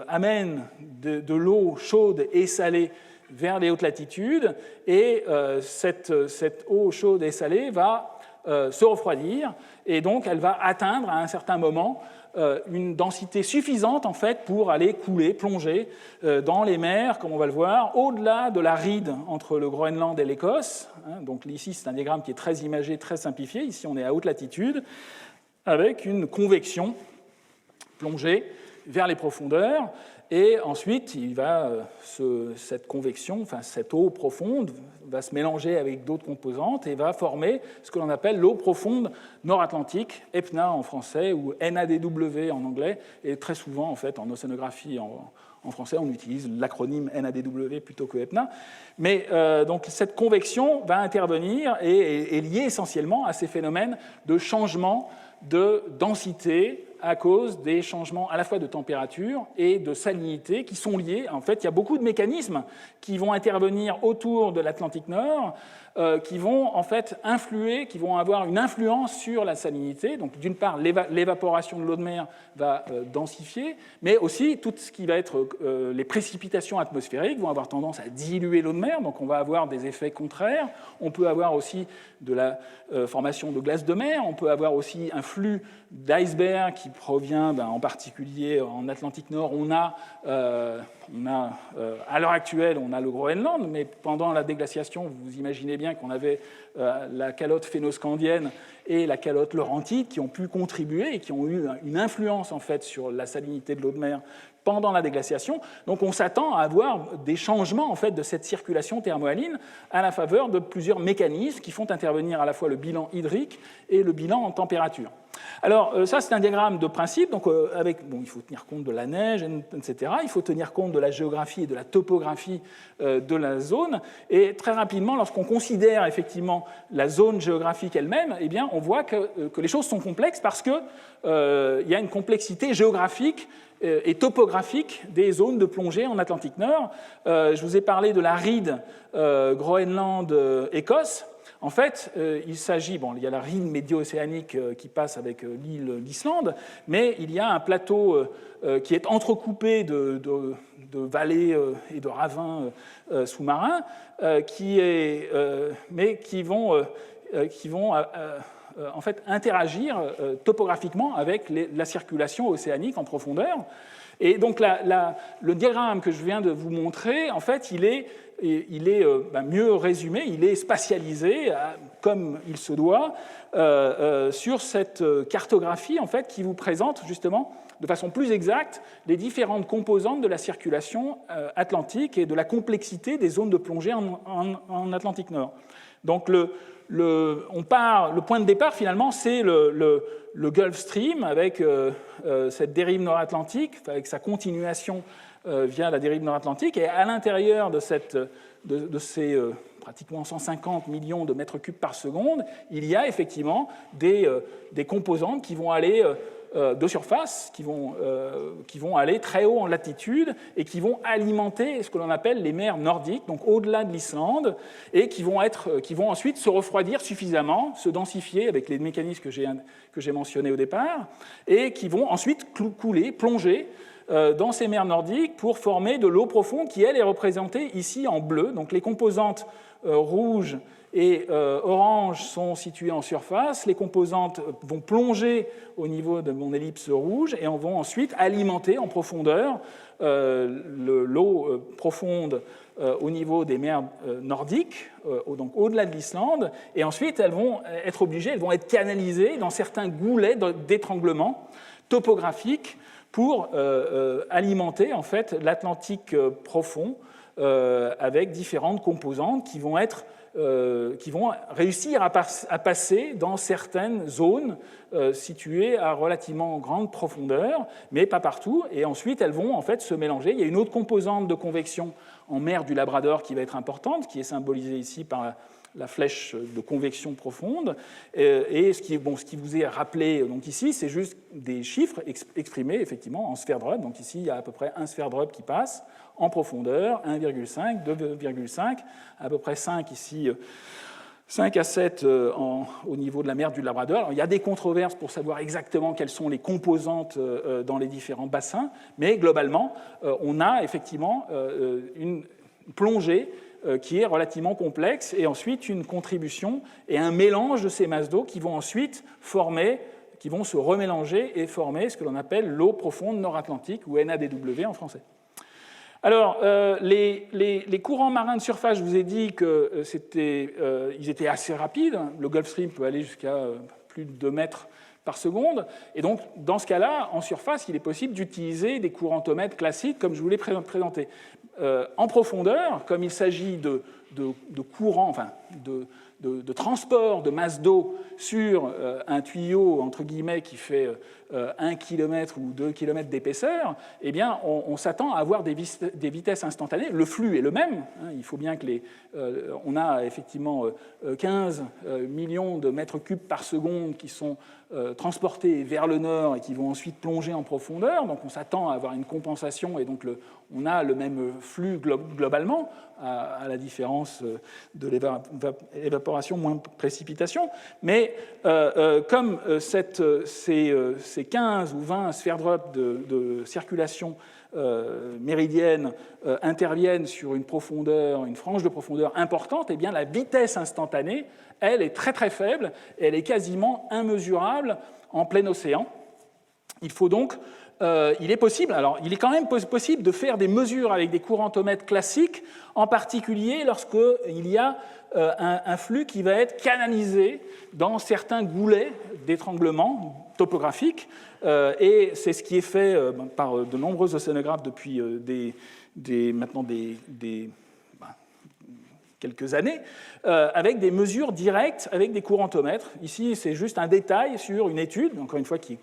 amène de l'eau chaude et salée vers les hautes latitudes, et cette eau chaude et salée va se refroidir, et donc elle va atteindre à un certain moment une densité suffisante en fait pour aller couler, plonger dans les mers, comme on va le voir, au-delà de la ride entre le Groenland et l'Écosse. Donc ici, c'est un diagramme qui est très imagé, très simplifié. Ici, on est à haute latitude, avec une convection plongée vers les profondeurs. Et ensuite, cette convection, enfin cette eau profonde, va se mélanger avec d'autres composantes et va former ce que l'on appelle l'eau profonde nord-atlantique, EPNA en français ou NADW en anglais, et très souvent en fait en océanographie en français on utilise l'acronyme NADW plutôt que EPNA. Mais donc cette convection va intervenir et est liée essentiellement à ces phénomènes de changement de densité à cause des changements à la fois de température et de salinité qui sont liés. En fait, il y a beaucoup de mécanismes qui vont intervenir autour de l'Atlantique Nord, qui vont en fait influer, qui vont avoir une influence sur la salinité. Donc, d'une part, l'évaporation de l'eau de mer va densifier, mais aussi tout ce qui va être les précipitations atmosphériques vont avoir tendance à diluer l'eau de mer. Donc, on va avoir des effets contraires. On peut avoir aussi de la formation de glace de mer. On peut avoir aussi un flux d'iceberg qui provient, en particulier en Atlantique Nord, on a à l'heure actuelle, on a le Groenland, mais pendant la déglaciation, vous imaginez bien qu'on avait la calotte phénoscandienne et la calotte laurentide qui ont pu contribuer et qui ont eu une influence en fait sur la salinité de l'eau de mer pendant la déglaciation. Donc on s'attend à avoir des changements en fait, de cette circulation thermohaline à la faveur de plusieurs mécanismes qui font intervenir à la fois le bilan hydrique et le bilan en température. Alors ça c'est un diagramme de principe, donc il faut tenir compte de la neige, etc. Il faut tenir compte de la géographie et de la topographie de la zone, et très rapidement, lorsqu'on considère effectivement la zone géographique elle-même, eh bien, on voit que les choses sont complexes parce qu'il y a une complexité géographique et topographique des zones de plongée en Atlantique Nord. Je vous ai parlé de la ride Groenland-Écosse. En fait, il s'agit, il y a la ride médio-océanique qui passe avec l'île d'Islande, mais il y a un plateau qui est entrecoupé de vallées et de ravins sous-marins qui vont en fait interagir topographiquement avec la circulation océanique en profondeur. Et donc le diagramme que je viens de vous montrer, en fait, il est mieux résumé, il est spatialisé comme il se doit sur cette cartographie en fait, qui vous présente justement de façon plus exacte les différentes composantes de la circulation atlantique et de la complexité des zones de plongée en Atlantique Nord. Donc le point de départ finalement c'est le Gulf Stream avec cette dérive nord-atlantique, avec sa continuation via la dérive nord-atlantique, et à l'intérieur de ces pratiquement 150 millions de mètres cubes par seconde, il y a effectivement des composantes qui vont aller de surface, qui vont aller très haut en latitude et qui vont alimenter ce que l'on appelle les mers nordiques, donc au-delà de l'Islande, et qui vont ensuite se refroidir suffisamment, se densifier avec les mécanismes que j'ai mentionnés au départ, et qui vont ensuite couler, plonger dans ces mers nordiques pour former de l'eau profonde qui, elle, est représentée ici en bleu. Donc les composantes rouges et orange sont situées en surface. Les composantes vont plonger au niveau de mon ellipse rouge et vont ensuite alimenter en profondeur l'eau profonde au niveau des mers nordiques, donc au-delà de l'Islande, et ensuite elles vont être canalisées dans certains goulets d'étranglement topographique pour alimenter en fait l'Atlantique profond avec différentes composantes qui vont réussir à passer dans certaines zones situées à relativement grande profondeur, mais pas partout, et ensuite elles vont en fait se mélanger. Il y a une autre composante de convection en mer du Labrador qui va être importante, qui est symbolisée ici par la flèche de convection profonde, et ce qui vous est rappelé donc ici, c'est juste des chiffres exprimés effectivement en Sverdrup. Donc ici, il y a à peu près un Sverdrup qui passe en profondeur, 1,5, 2,5, à peu près 5 ici, 5 à 7 au niveau de la mer du Labrador. Alors, il y a des controverses pour savoir exactement quelles sont les composantes dans les différents bassins, mais globalement, on a effectivement une plongée qui est relativement complexe, et ensuite une contribution et un mélange de ces masses d'eau qui vont ensuite qui vont se remélanger et former ce que l'on appelle l'eau profonde nord-atlantique, ou NADW en français. Alors, les courants marins de surface, je vous ai dit qu'ils étaient assez rapides. Le Gulf Stream peut aller jusqu'à plus de 2 mètres par seconde. Et donc, dans ce cas-là, en surface, il est possible d'utiliser des courantomètres classiques, comme je vous l'ai présenté. En profondeur, comme il s'agit de courants, enfin de transport de masse d'eau sur un tuyau, entre guillemets, qui fait 1 km ou 2 km d'épaisseur, eh bien, on s'attend à avoir des vitesses instantanées. Le flux est le même. Il faut bien que on a effectivement 15 millions de mètres cubes par seconde qui sont transportés vers le nord et qui vont ensuite plonger en profondeur. Donc, on s'attend à avoir une compensation, et donc on a le même flux globalement, à la différence de l'évaporation moins précipitation. Mais comme ces 15 ou 20 Sverdrup de circulation méridienne interviennent sur une frange de profondeur importante, eh bien la vitesse instantanée, elle, est très très faible, et elle est quasiment immesurable en plein océan. Il faut donc il est quand même possible de faire des mesures avec des courantomètres classiques, en particulier lorsqu'il y a un flux qui va être canalisé dans certains goulets d'étranglement topographique, et c'est ce qui est fait par de nombreux océanographes depuis maintenant quelques années, avec des mesures directes avec des courantomètres. Ici, c'est juste un détail sur une étude, encore une fois, qui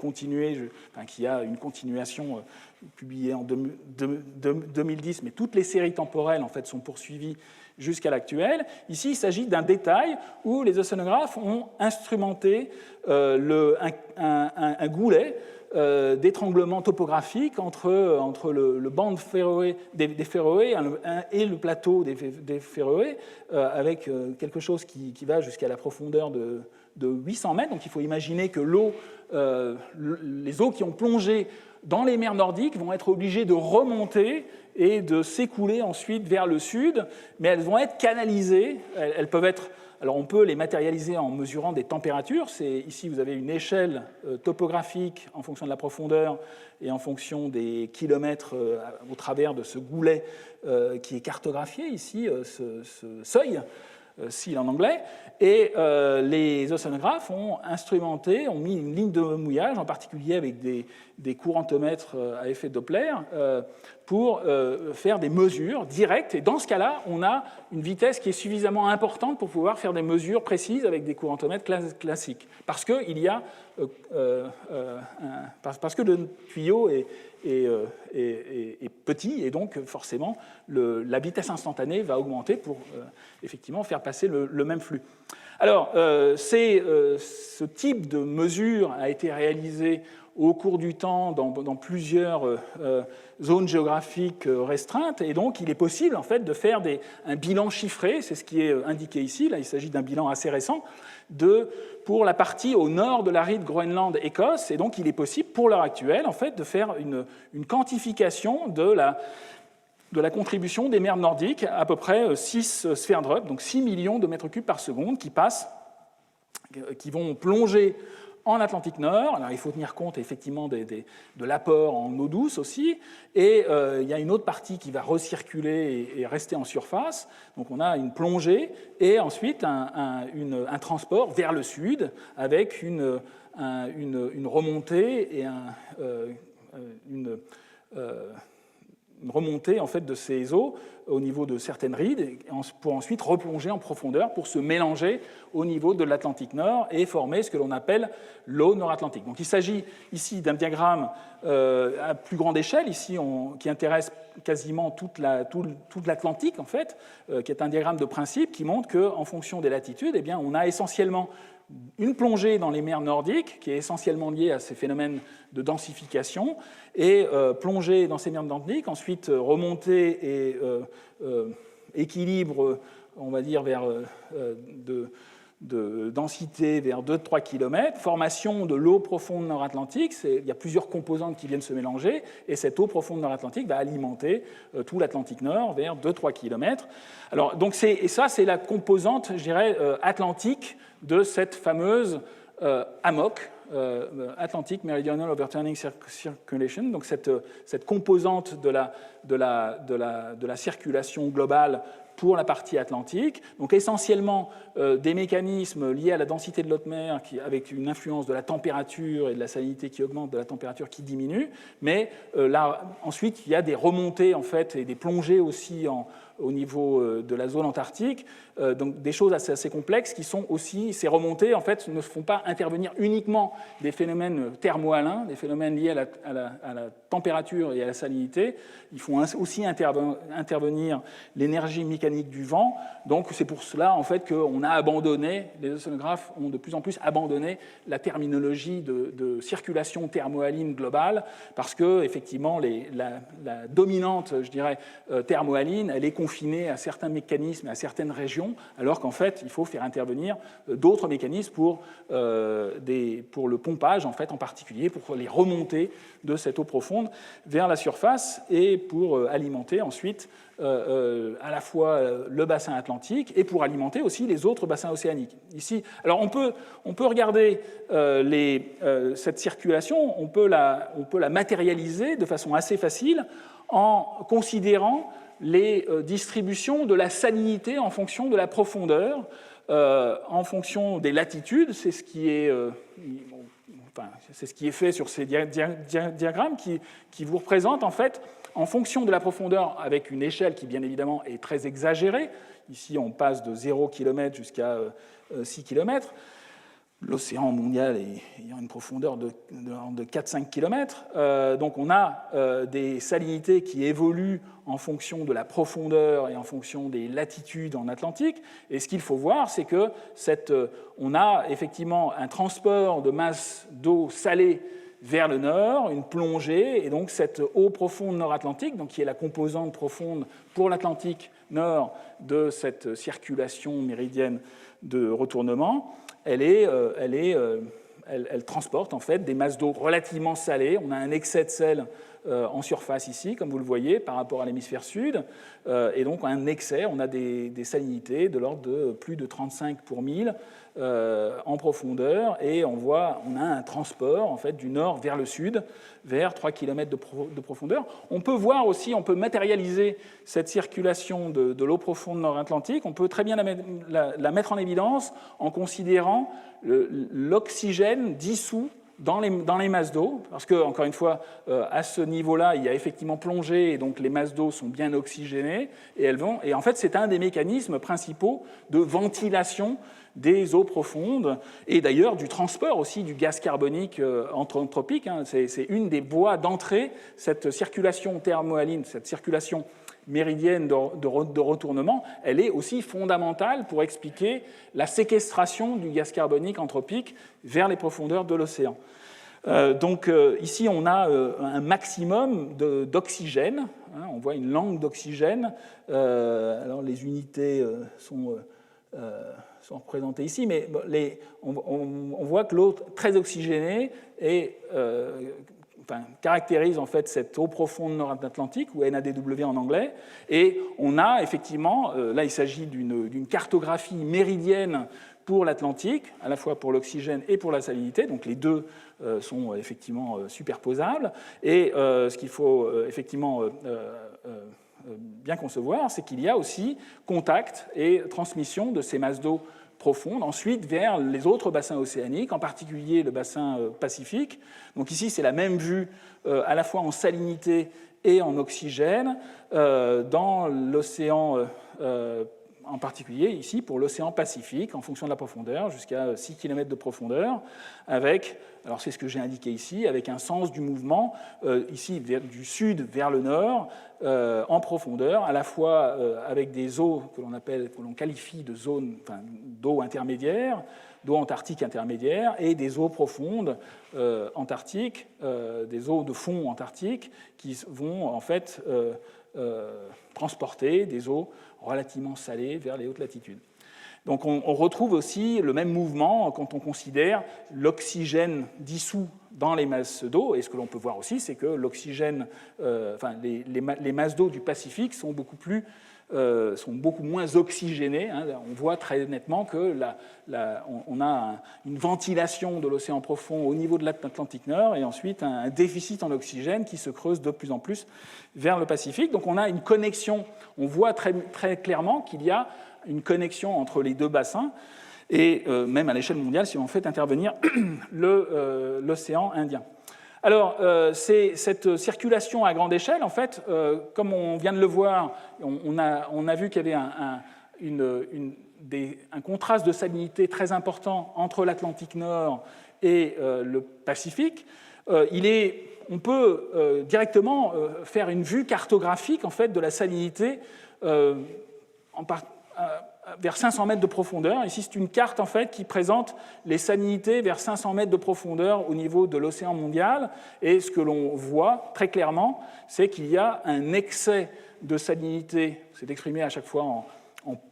a une continuation publiée en 2010, mais toutes les séries temporelles en fait, sont poursuivies jusqu'à l'actuel. Ici, il s'agit d'un détail où les océanographes ont instrumenté un goulet d'étranglement topographique entre le banc des Féroé et le plateau des Féroé, avec quelque chose qui va jusqu'à la profondeur de 800 mètres. Donc il faut imaginer que les eaux qui ont plongé dans les mers nordiques vont être obligées de remonter et de s'écouler ensuite vers le sud, mais elles vont être canalisées. Elles peuvent être... Alors on peut les matérialiser en mesurant des températures. Ici, vous avez une échelle topographique en fonction de la profondeur et en fonction des kilomètres au travers de ce goulet qui est cartographié ici, ce seuil, SEAL en anglais. Et les océanographes ont mis une ligne de mouillage, en particulier avec des courantomètres à effet Doppler, pour faire des mesures directes. Et dans ce cas-là, on a une vitesse qui est suffisamment importante pour pouvoir faire des mesures précises avec des courantomètres classiques. Parce que le tuyau est petit, et donc forcément la vitesse instantanée va augmenter pour effectivement faire passer le même flux. Alors, ce type de mesure a été réalisé au cours du temps dans plusieurs zones géographiques restreintes, et donc il est possible en fait de faire un bilan chiffré, c'est ce qui est indiqué ici, là il s'agit d'un bilan assez récent, pour la partie au nord de l'aride Groenland-Écosse, et donc il est possible pour l'heure actuelle en fait de faire une quantification de la contribution des mers nordiques, à peu près 6 Sverdrup, donc 6 millions de mètres cubes par seconde qui vont plonger en Atlantique Nord. Alors, il faut tenir compte effectivement de l'apport en eau douce aussi, et il y a une autre partie qui va recirculer et rester en surface. Donc on a une plongée et ensuite un transport vers le sud avec une remontée et une remontée en fait, de ces eaux au niveau de certaines rides pour ensuite replonger en profondeur pour se mélanger au niveau de l'Atlantique Nord et former ce que l'on appelle l'eau nord-atlantique. Donc il s'agit ici d'un diagramme à plus grande échelle, ici qui intéresse quasiment toute l'Atlantique en fait, qui est un diagramme de principe qui montre qu'en fonction des latitudes, eh bien, on a essentiellement une plongée dans les mers nordiques, qui est essentiellement liée à ces phénomènes de densification, et plongée dans ces mers nordiques, ensuite remontée et équilibre, on va dire, de densité vers 2-3 km, formation de l'eau profonde nord-atlantique, il y a plusieurs composantes qui viennent se mélanger, et cette eau profonde nord-atlantique va alimenter tout l'Atlantique Nord vers 2-3 km. Alors, donc ça, c'est la composante, je dirais, atlantique de cette fameuse AMOC, Atlantic Meridional Overturning Circulation, donc cette composante de la circulation globale pour la partie atlantique, donc essentiellement des mécanismes liés à la densité de l'eau de mer avec une influence de la température et de la salinité qui augmente, de la température qui diminue, mais là, ensuite il y a des remontées en fait, et des plongées aussi au niveau de la zone antarctique, donc des choses assez complexes qui sont aussi, ces remontées en fait ne font pas intervenir uniquement des phénomènes thermohalins, des phénomènes liés à la température et à la salinité, ils font aussi intervenir l'énergie mécanique du vent, donc c'est pour cela en fait qu'on a abandonné, les océanographes ont de plus en plus abandonné la terminologie de circulation thermohaline globale, parce que effectivement la dominante, je dirais, thermohaline, elle est confinée à certains mécanismes, à certaines régions, alors qu'en fait, il faut faire intervenir d'autres mécanismes pour le pompage, en fait, en particulier, pour les remontées de cette eau profonde vers la surface et pour alimenter ensuite à la fois le bassin atlantique et pour alimenter aussi les autres bassins océaniques. Ici, alors on peut regarder cette circulation, on peut la matérialiser de façon assez facile en considérant les distributions de la salinité en fonction de la profondeur, en fonction des latitudes. C'est ce qui est fait sur ces diagrammes qui vous représentent en fait, en fonction de la profondeur, avec une échelle qui bien évidemment est très exagérée. Ici, on passe de 0 km jusqu'à 6 km. L'océan mondial ayant une profondeur de 4-5 km. Donc on a des salinités qui évoluent en fonction de la profondeur et en fonction des latitudes en Atlantique. Et ce qu'il faut voir, c'est que on a effectivement un transport de masse d'eau salée vers le nord, une plongée, et donc cette eau profonde nord-atlantique, donc qui est la composante profonde pour l'Atlantique Nord de cette circulation méridienne de retournement, elle transporte en fait des masses d'eau relativement salées. On a un excès de sel en surface ici, comme vous le voyez, par rapport à l'hémisphère sud, et donc un excès, on a des salinités de l'ordre de plus de 35 pour 1000 en profondeur, et on a un transport en fait du nord vers le sud, vers 3 km de profondeur. On peut voir aussi, on peut matérialiser cette circulation de l'eau profonde nord-atlantique, on peut très bien la mettre en évidence en considérant l'oxygène dissous dans les masses d'eau, parce que, encore une fois, à ce niveau-là, il y a effectivement plongée, et donc les masses d'eau sont bien oxygénées, et en fait, c'est un des mécanismes principaux de ventilation des eaux profondes, et d'ailleurs du transport aussi du gaz carbonique anthropique. C'est une des voies d'entrée, cette circulation thermohaline, cette circulation méridienne de retournement, elle est aussi fondamentale pour expliquer la séquestration du gaz carbonique anthropique vers les profondeurs de l'océan. Donc ici, on a un maximum d'oxygène. On voit une langue d'oxygène. Alors les unités sont représentées ici, mais on voit que l'eau très oxygénée caractérise en fait cette eau profonde nord-atlantique, ou NADW en anglais, et on a effectivement, là il s'agit d'une cartographie méridienne pour l'Atlantique, à la fois pour l'oxygène et pour la salinité, donc les deux sont effectivement superposables, et ce qu'il faut effectivement bien concevoir, c'est qu'il y a aussi contact et transmission de ces masses d'eau profondes, ensuite vers les autres bassins océaniques, en particulier le bassin Pacifique. Donc ici, c'est la même vue à la fois en salinité et en oxygène, dans l'océan en particulier ici pour l'océan Pacifique, en fonction de la profondeur, jusqu'à 6 km de profondeur, avec, alors c'est ce que j'ai indiqué ici, avec un sens du mouvement, ici du sud vers le nord, en profondeur, à la fois avec des eaux que l'on qualifie de zones, d'eau intermédiaire, d'eau antarctique intermédiaire, et des eaux profondes antarctiques, des eaux de fond antarctiques, qui vont en fait transporter des eaux relativement salées vers les hautes latitudes. Donc on retrouve aussi le même mouvement quand on considère l'oxygène dissous dans les masses d'eau, et ce que l'on peut voir aussi, c'est que l'oxygène, les masses d'eau du Pacifique sont beaucoup moins oxygénées. On voit très nettement que on a une ventilation de l'océan profond au niveau de l'Atlantique Nord, et ensuite un déficit en oxygène qui se creuse de plus en plus vers le Pacifique. Donc on a une connexion, on voit très, très clairement qu'il y a une connexion entre les deux bassins, et même à l'échelle mondiale, si on fait intervenir l'océan Indien. Alors, cette circulation à grande échelle, en fait, comme on vient de le voir, on a vu qu'il y avait un contraste de salinité très important entre l'Atlantique Nord et le Pacifique. On peut directement faire une vue cartographique en fait, de la salinité vers 500 mètres de profondeur. Ici, c'est une carte en fait, qui présente les salinités vers 500 mètres de profondeur au niveau de l'océan mondial. Et ce que l'on voit très clairement, c'est qu'il y a un excès de salinité, c'est exprimé à chaque fois en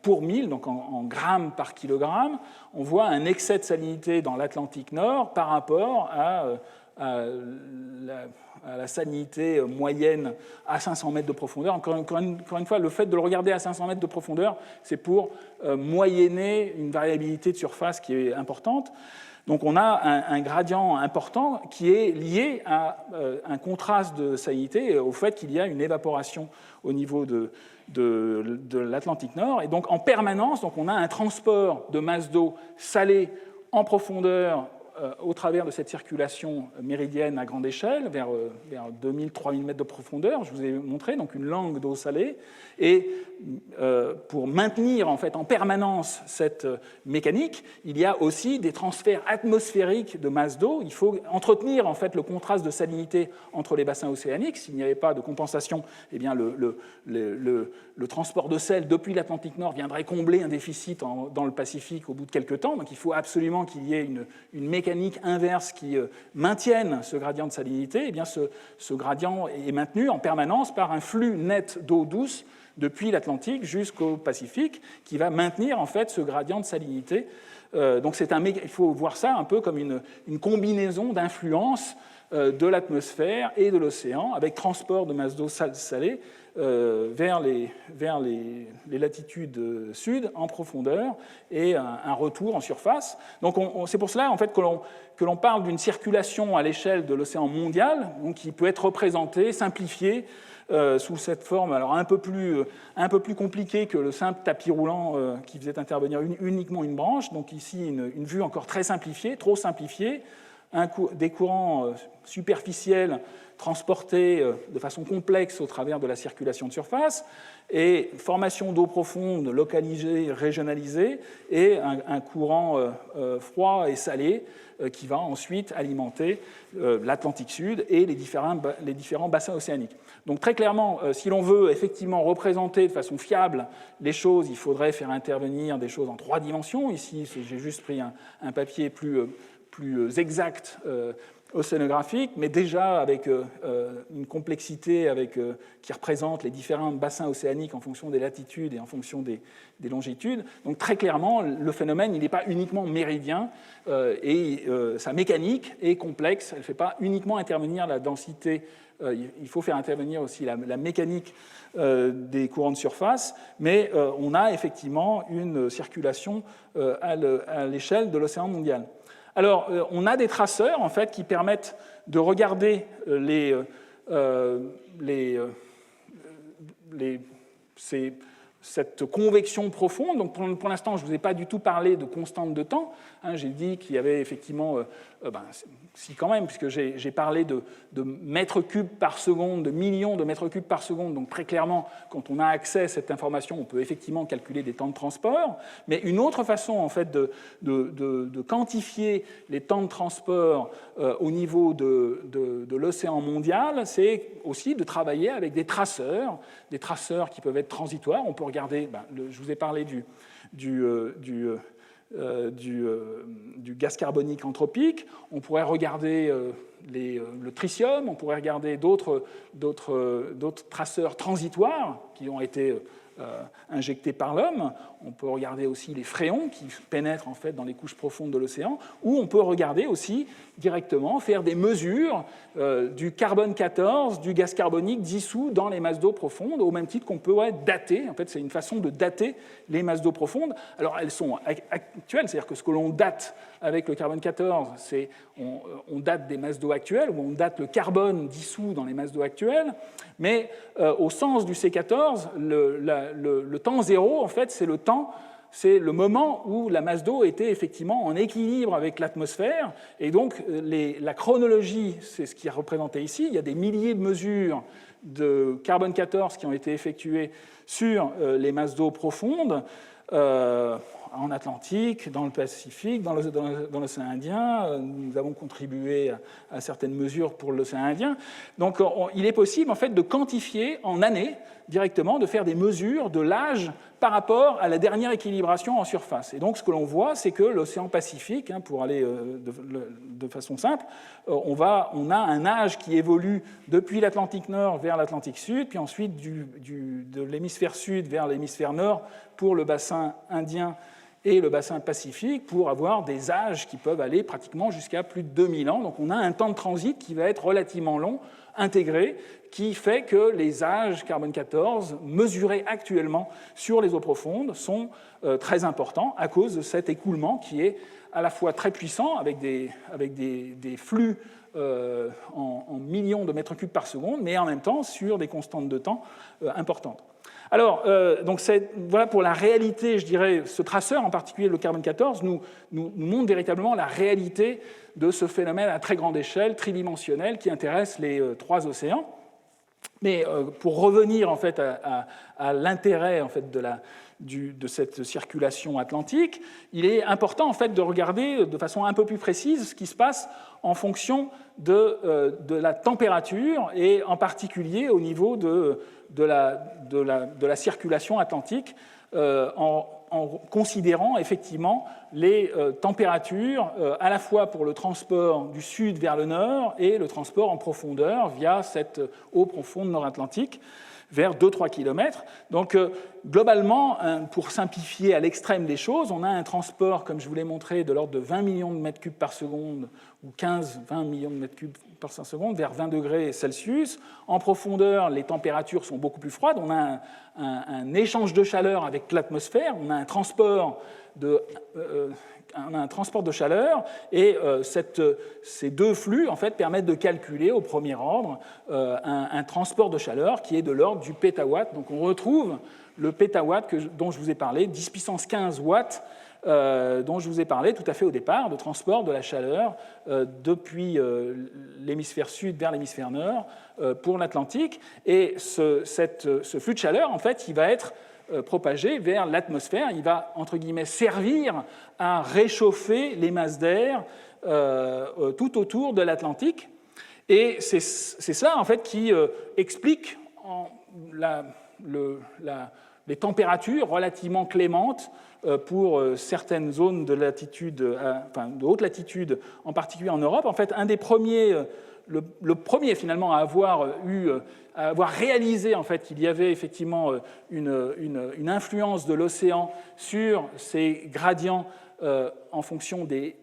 pour 1000, donc en grammes par kilogramme. On voit un excès de salinité dans l'Atlantique Nord par rapport à la salinité moyenne à 500 mètres de profondeur. Encore une fois, le fait de le regarder à 500 mètres de profondeur, c'est pour moyenner une variabilité de surface qui est importante. Donc on a un gradient important qui est lié à un contraste de salinité, au fait qu'il y a une évaporation au niveau de l'Atlantique Nord. Et donc en permanence, on a un transport de masse d'eau salée en profondeur au travers de cette circulation méridienne à grande échelle, vers 2000-3000 mètres de profondeur, je vous ai montré, donc une langue d'eau salée. Et pour maintenir en fait en permanence cette mécanique, il y a aussi des transferts atmosphériques de masse d'eau. Il faut entretenir en fait le contraste de salinité entre les bassins océaniques. S'il n'y avait pas de compensation, eh bien le transport de sel depuis l'Atlantique Nord viendrait combler un déficit dans le Pacifique au bout de quelques temps. Donc il faut absolument qu'il y ait une mécanique inverse qui maintienne ce gradient de salinité. Eh bien ce gradient est maintenu en permanence par un flux net d'eau douce depuis l'Atlantique jusqu'au Pacifique, qui va maintenir en fait ce gradient de salinité. Donc il faut voir ça un peu comme une combinaison d'influences de l'atmosphère et de l'océan, avec transport de masse d'eau salée vers les latitudes sud en profondeur et un retour en surface. Donc c'est pour cela en fait, que l'on parle d'une circulation à l'échelle de l'océan mondial, donc, qui peut être représentée, simplifiée, sous cette forme alors un peu plus compliquée que le simple tapis roulant qui faisait intervenir uniquement une branche. Donc ici, une vue encore très simplifiée, trop simplifiée, des courants superficiels transportés de façon complexe au travers de la circulation de surface, et formation d'eau profonde localisée, régionalisée, et un courant froid et salé qui va ensuite alimenter l'Atlantique Sud et les différents bassins océaniques. Donc très clairement, si l'on veut effectivement représenter de façon fiable les choses, il faudrait faire intervenir des choses en 3 dimensions. Ici, j'ai juste pris un papier plus exact océanographique, mais déjà avec une complexité qui représente les différents bassins océaniques en fonction des latitudes et en fonction des longitudes. Donc très clairement, le phénomène il n'est pas uniquement méridien et sa mécanique est complexe. Elle ne fait pas uniquement intervenir la densité, il faut faire intervenir aussi la mécanique des courants de surface, mais on a effectivement une circulation à l'échelle de l'océan mondial. Alors, on a des traceurs, en fait, qui permettent de regarder cette convection profonde. Donc, pour l'instant, je ne vous ai pas du tout parlé de constante de temps. J'ai dit qu'il y avait effectivement... si quand même, puisque j'ai parlé de mètres cubes par seconde, de millions de mètres cubes par seconde. Donc très clairement, quand on a accès à cette information, on peut effectivement calculer des temps de transport. Mais une autre façon en fait, de quantifier les temps de transport au niveau de l'océan mondial, c'est aussi de travailler avec des traceurs qui peuvent être transitoires. On peut regarder, je vous ai parlé du gaz carbonique anthropique, on pourrait regarder le tritium, on pourrait regarder d'autres traceurs transitoires qui ont été injectés par l'homme, on peut regarder aussi les fréons qui pénètrent en fait dans les couches profondes de l'océan, ou on peut regarder aussi directement, faire des mesures du carbone 14, du gaz carbonique dissous dans les masses d'eau profondes, au même titre qu'on peut dater, en fait c'est une façon de dater les masses d'eau profondes. Alors elles sont actuelles, c'est-à-dire que ce que l'on date avec le carbone 14, c'est on date des masses d'eau actuelles, ou on date le carbone dissous dans les masses d'eau actuelles, mais au sens du C14, le temps zéro, en fait, c'est le moment où la masse d'eau était effectivement en équilibre avec l'atmosphère, et donc la chronologie, c'est ce qui est représenté ici. Il y a des milliers de mesures de carbone 14 qui ont été effectuées sur les masses d'eau profondes, en Atlantique, dans le Pacifique, dans l'océan Indien. Nous avons contribué à certaines mesures pour l'océan Indien. Donc, il est possible, en fait, de quantifier en années, directement, de faire des mesures de l'âge par rapport à la dernière équilibration en surface. Et donc, ce que l'on voit, c'est que l'océan Pacifique, pour aller de façon simple, on a un âge qui évolue depuis l'Atlantique Nord vers l'Atlantique Sud, puis ensuite de l'hémisphère sud vers l'hémisphère nord pour le bassin indien et le bassin pacifique, pour avoir des âges qui peuvent aller pratiquement jusqu'à plus de 2000 ans. Donc on a un temps de transit qui va être relativement long, intégré, qui fait que les âges carbone 14 mesurés actuellement sur les eaux profondes sont très importants à cause de cet écoulement qui est à la fois très puissant, avec des flux en millions de mètres cubes par seconde, mais en même temps sur des constantes de temps importantes. Alors, donc voilà pour la réalité, je dirais, ce traceur, en particulier le carbone 14, nous montre véritablement la réalité de ce phénomène à très grande échelle, tridimensionnel, qui intéresse les 3 océans. Mais pour revenir en fait à l'intérêt en fait de cette circulation atlantique, il est important en fait de regarder de façon un peu plus précise ce qui se passe en fonction de la température et en particulier au niveau de la circulation atlantique en considérant effectivement les températures à la fois pour le transport du sud vers le nord et le transport en profondeur via cette eau profonde nord-atlantique vers 2-3 km. Donc, globalement, pour simplifier à l'extrême des choses, on a un transport, comme je vous l'ai montré, de l'ordre de 20 millions de mètres cubes par seconde, ou 15-20 millions de mètres cubes par seconde, vers 20 degrés Celsius. En profondeur, les températures sont beaucoup plus froides. On a un échange de chaleur avec l'atmosphère, on a un transport de chaleur, et ces 2 flux en fait, permettent de calculer au premier ordre un transport de chaleur qui est de l'ordre du pétawatt. Donc on retrouve le pétawatt dont je vous ai parlé, 10 puissance 15 watts dont je vous ai parlé tout à fait au départ, de transport de la chaleur depuis l'hémisphère sud vers l'hémisphère nord pour l'Atlantique. Et ce flux de chaleur, en fait, il va être propagé vers l'atmosphère, il va, entre guillemets, servir à réchauffer les masses d'air tout autour de l'Atlantique. Et c'est cela, en fait, qui explique les températures relativement clémentes pour certaines zones de latitude, enfin, de haute latitude, en particulier en Europe. En fait, un des premiers, le premier finalement à avoir réalisé en fait qu'il y avait effectivement une influence de l'océan sur ces gradients en fonction des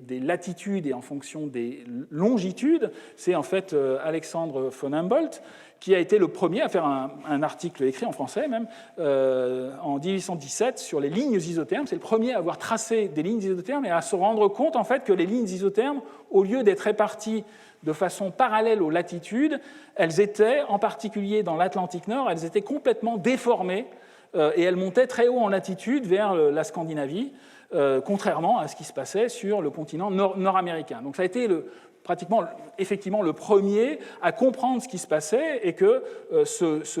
latitudes et en fonction des longitudes, c'est en fait Alexandre von Humboldt, qui a été le premier à faire un article écrit en français même, en 1817 sur les lignes isothermes. C'est le premier à avoir tracé des lignes isothermes et à se rendre compte en fait que les lignes isothermes, au lieu d'être réparties de façon parallèle aux latitudes, elles étaient, en particulier dans l'Atlantique Nord, elles étaient complètement déformées et elles montaient très haut en latitude vers la Scandinavie, contrairement à ce qui se passait sur le continent nord-américain. Donc ça a été pratiquement, effectivement, le premier à comprendre ce qui se passait et que ce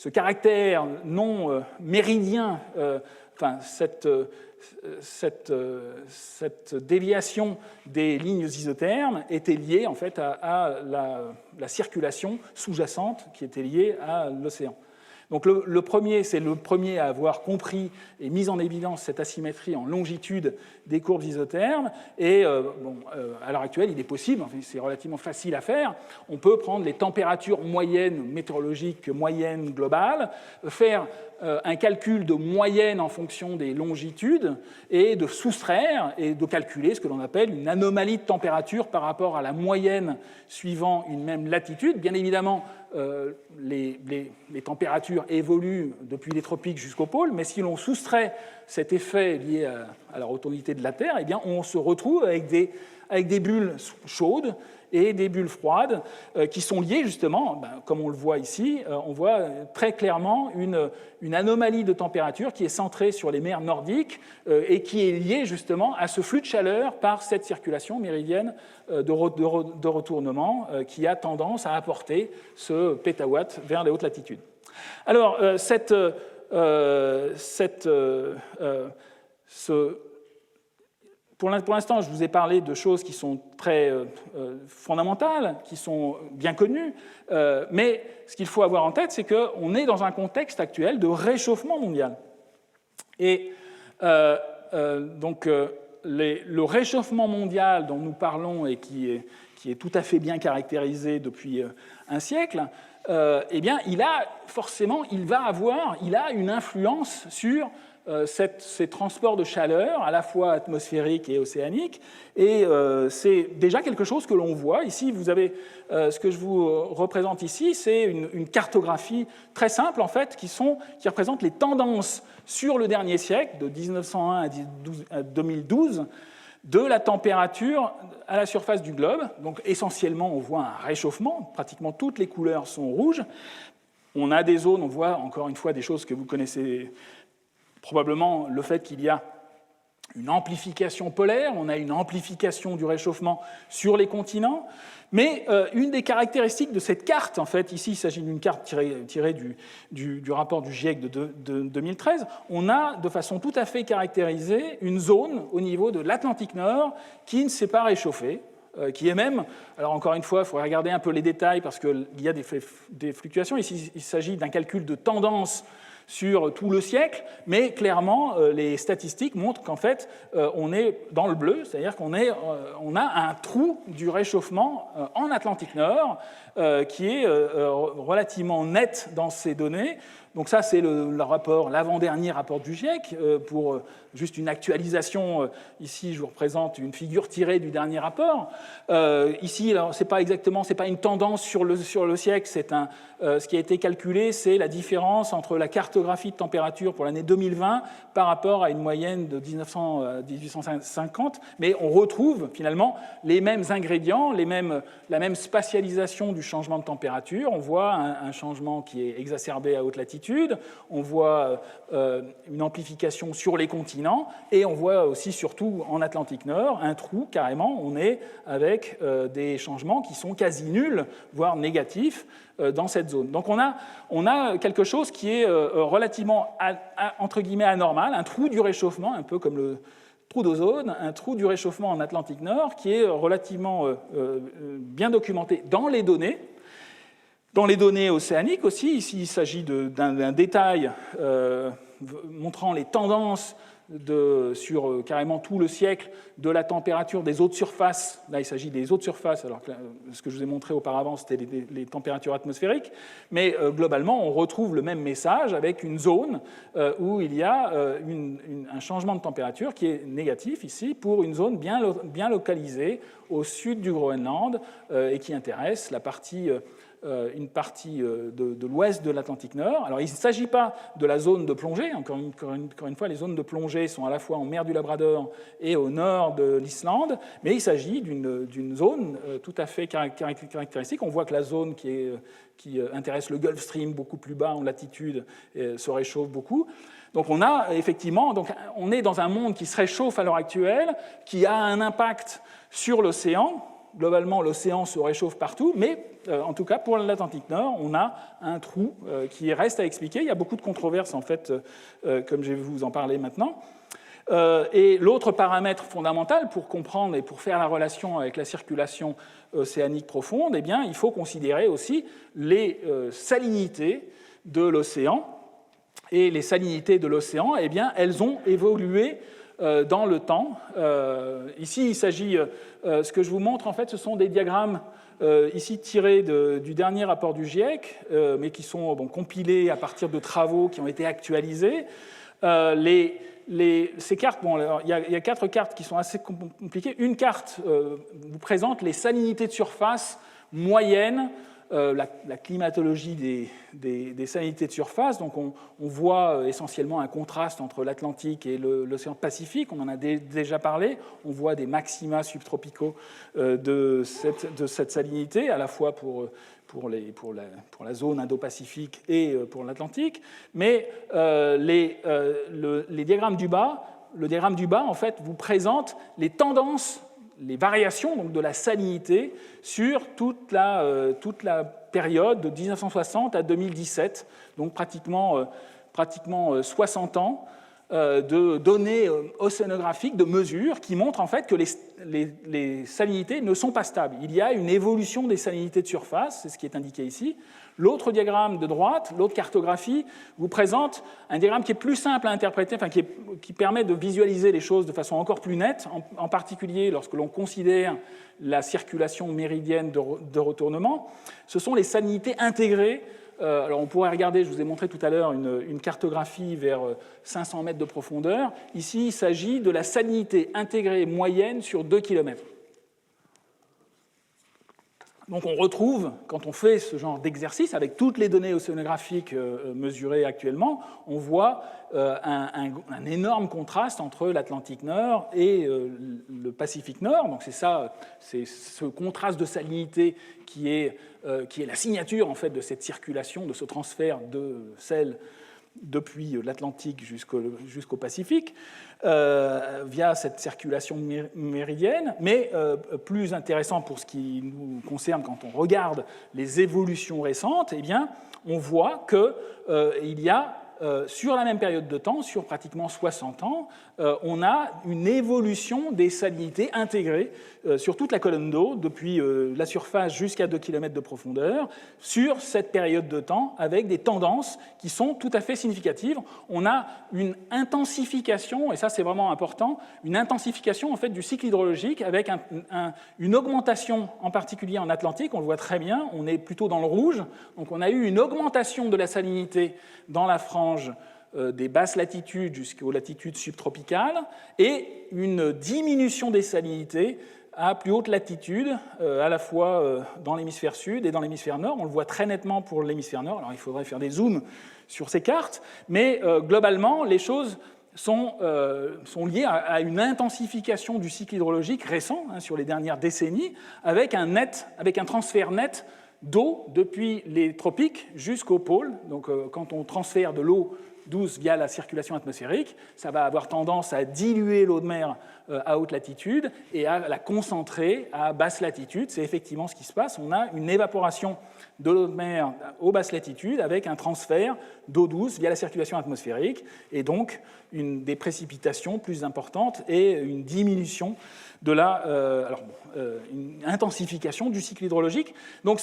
caractère non méridien, enfin, cette déviation des lignes isothermes était liée en fait à la circulation sous-jacente qui était liée à l'océan. Donc le premier, c'est le premier à avoir compris et mis en évidence cette asymétrie en longitude des courbes isothermes. Et à l'heure actuelle, il est possible, c'est relativement facile à faire, on peut prendre les températures moyennes météorologiques moyennes globales, faire un calcul de moyenne en fonction des longitudes et de soustraire et de calculer ce que l'on appelle une anomalie de température par rapport à la moyenne suivant une même latitude. Bien évidemment, les températures évoluent depuis les tropiques jusqu'au pôle, mais si l'on soustrait cet effet lié à la rotondité de la Terre, eh bien, on se retrouve avec des bulles chaudes et des bulles froides qui sont liées justement, comme on le voit ici, on voit très clairement une anomalie de température qui est centrée sur les mers nordiques et qui est liée justement à ce flux de chaleur par cette circulation méridienne de retournement qui a tendance à apporter ce pétawatt vers les hautes latitudes. Alors, pour l'instant, je vous ai parlé de choses qui sont très fondamentales, qui sont bien connues, mais ce qu'il faut avoir en tête, c'est qu'on est dans un contexte actuel de réchauffement mondial. Et donc, le réchauffement mondial dont nous parlons et qui est tout à fait bien caractérisé depuis un siècle, eh bien, il a une influence sur ces transports de chaleur, à la fois atmosphérique et océanique, et c'est déjà quelque chose que l'on voit. Ici, vous avez ce que je vous représente ici, c'est une cartographie très simple, en fait, qui représente les tendances sur le dernier siècle, de 1901 à 2012, de la température à la surface du globe. Donc, essentiellement, on voit un réchauffement, pratiquement toutes les couleurs sont rouges. On a des zones, on voit encore une fois des choses que vous connaissez probablement, le fait qu'il y a une amplification polaire, on a une amplification du réchauffement sur les continents, mais une des caractéristiques de cette carte, en fait, ici il s'agit d'une carte tirée du rapport du GIEC de 2013, on a de façon tout à fait caractérisée une zone au niveau de l'Atlantique Nord qui ne s'est pas réchauffée, qui est même, alors encore une fois, il faudrait regarder un peu les détails parce qu'il y a des fluctuations, ici il s'agit d'un calcul de tendance sur tout le siècle, mais clairement, les statistiques montrent qu'en fait, on est dans le bleu, c'est-à-dire qu'on a un trou du réchauffement en Atlantique Nord qui est relativement net dans ces données. Donc ça, c'est le rapport, l'avant-dernier rapport du GIEC pour juste une actualisation. Ici, je vous représente une figure tirée du dernier rapport. Ici, c'est pas une tendance sur le siècle, ce qui a été calculé, c'est la différence entre la cartographie de température pour l'année 2020 par rapport à une moyenne de 1900 à 1850, mais on retrouve finalement les mêmes ingrédients, la même spatialisation du changement de température. On voit un changement qui est exacerbé à haute latitude, on voit une amplification sur les continents, et on voit aussi, surtout en Atlantique Nord, un trou carrément. On est avec des changements qui sont quasi nuls, voire négatifs, dans cette zone. Donc on a quelque chose qui est relativement, entre guillemets, anormal, un trou du réchauffement, un peu comme le trou d'ozone, un trou du réchauffement en Atlantique Nord qui est relativement bien documenté dans les données. Dans les données océaniques aussi, ici il s'agit d'un détail montrant les tendances sur carrément tout le siècle de la température des eaux de surface. Là, il s'agit des eaux de surface, alors que ce que je vous ai montré auparavant, c'était les températures atmosphériques. Mais globalement, on retrouve le même message avec une zone où il y a un changement de température qui est négatif ici pour une zone bien localisée au sud du Groenland et qui intéresse une partie de l'ouest de l'Atlantique Nord. Alors, il ne s'agit pas de la zone de plongée. Encore une fois, les zones de plongée sont à la fois en mer du Labrador et au nord de l'Islande, mais il s'agit d'une zone tout à fait caractéristique. On voit que la zone qui intéresse le Gulf Stream beaucoup plus bas en latitude se réchauffe beaucoup. Donc on est dans un monde qui se réchauffe à l'heure actuelle, qui a un impact sur l'océan. Globalement, l'océan se réchauffe partout, mais en tout cas, pour l'Atlantique Nord, on a un trou qui reste à expliquer. Il y a beaucoup de controverses, en fait, comme je vais vous en parler maintenant. Et l'autre paramètre fondamental pour comprendre et pour faire la relation avec la circulation océanique profonde, eh bien, il faut considérer aussi les salinités de l'océan. Et les salinités de l'océan, eh bien, elles ont évolué dans le temps. Ici, il s'agit, ce que je vous montre, en fait, ce sont des diagrammes ici tirés du dernier rapport du GIEC, mais qui sont compilés à partir de travaux qui ont été actualisés. Ces cartes, il y a 4 cartes qui sont assez compliquées. Une carte vous présente les salinités de surface moyennes, la climatologie des salinités de surface. Donc on voit essentiellement un contraste entre l'Atlantique et l'océan Pacifique, on en a déjà parlé. On voit des maxima subtropicaux de cette salinité, à la fois pour la zone Indo-Pacifique et pour l'Atlantique. Mais les diagrammes du bas, le diagramme du bas, en fait, vous présente les tendances, les variations donc, de la salinité sur toute la période de 1960 à 2017, donc pratiquement 60 ans de données océanographiques, de mesures qui montrent en fait que les salinités ne sont pas stables. Il y a une évolution des salinités de surface, c'est ce qui est indiqué ici. L'autre diagramme de droite, l'autre cartographie, vous présente un diagramme qui est plus simple à interpréter, enfin qui permet de visualiser les choses de façon encore plus nette, en particulier lorsque l'on considère la circulation méridienne de retournement. Ce sont les salinités intégrées. Alors on pourrait regarder, je vous ai montré tout à l'heure, une cartographie vers 500 mètres de profondeur. Ici, il s'agit de la salinité intégrée moyenne sur 2 km. Donc on retrouve, quand on fait ce genre d'exercice, avec toutes les données océanographiques mesurées actuellement, on voit un énorme contraste entre l'Atlantique Nord et le Pacifique Nord. Donc c'est ce contraste de salinité qui est la signature en fait, de cette circulation, de ce transfert de sel depuis l'Atlantique jusqu'au Pacifique, via cette circulation méridienne. Mais plus intéressant pour ce qui nous concerne quand on regarde les évolutions récentes, eh bien, on voit qu'il y a, sur la même période de temps, sur pratiquement 60 ans, on a une évolution des salinités intégrées sur toute la colonne d'eau, depuis la surface jusqu'à 2 km de profondeur, sur cette période de temps, avec des tendances qui sont tout à fait significatives. On a une intensification, et ça c'est vraiment important, une intensification en fait, du cycle hydrologique, avec une augmentation, en particulier en Atlantique, on le voit très bien, on est plutôt dans le rouge, donc on a eu une augmentation de la salinité dans la frange des basses latitudes jusqu'aux latitudes subtropicales, et une diminution des salinités à plus haute latitude, à la fois dans l'hémisphère sud et dans l'hémisphère nord. On le voit très nettement pour l'hémisphère nord. Alors il faudrait faire des zooms sur ces cartes, mais globalement, les choses sont liées à une intensification du cycle hydrologique récent, sur les dernières décennies, avec un transfert net d'eau depuis les tropiques jusqu'au pôle. Donc quand on transfère de l'eau douce via la circulation atmosphérique, ça va avoir tendance à diluer l'eau de mer à haute latitude et à la concentrer à basse latitude. C'est effectivement ce qui se passe. On a une évaporation de l'eau de mer aux basses latitudes avec un transfert d'eau douce via la circulation atmosphérique et donc des précipitations plus importantes et une diminution de une intensification du cycle hydrologique. Donc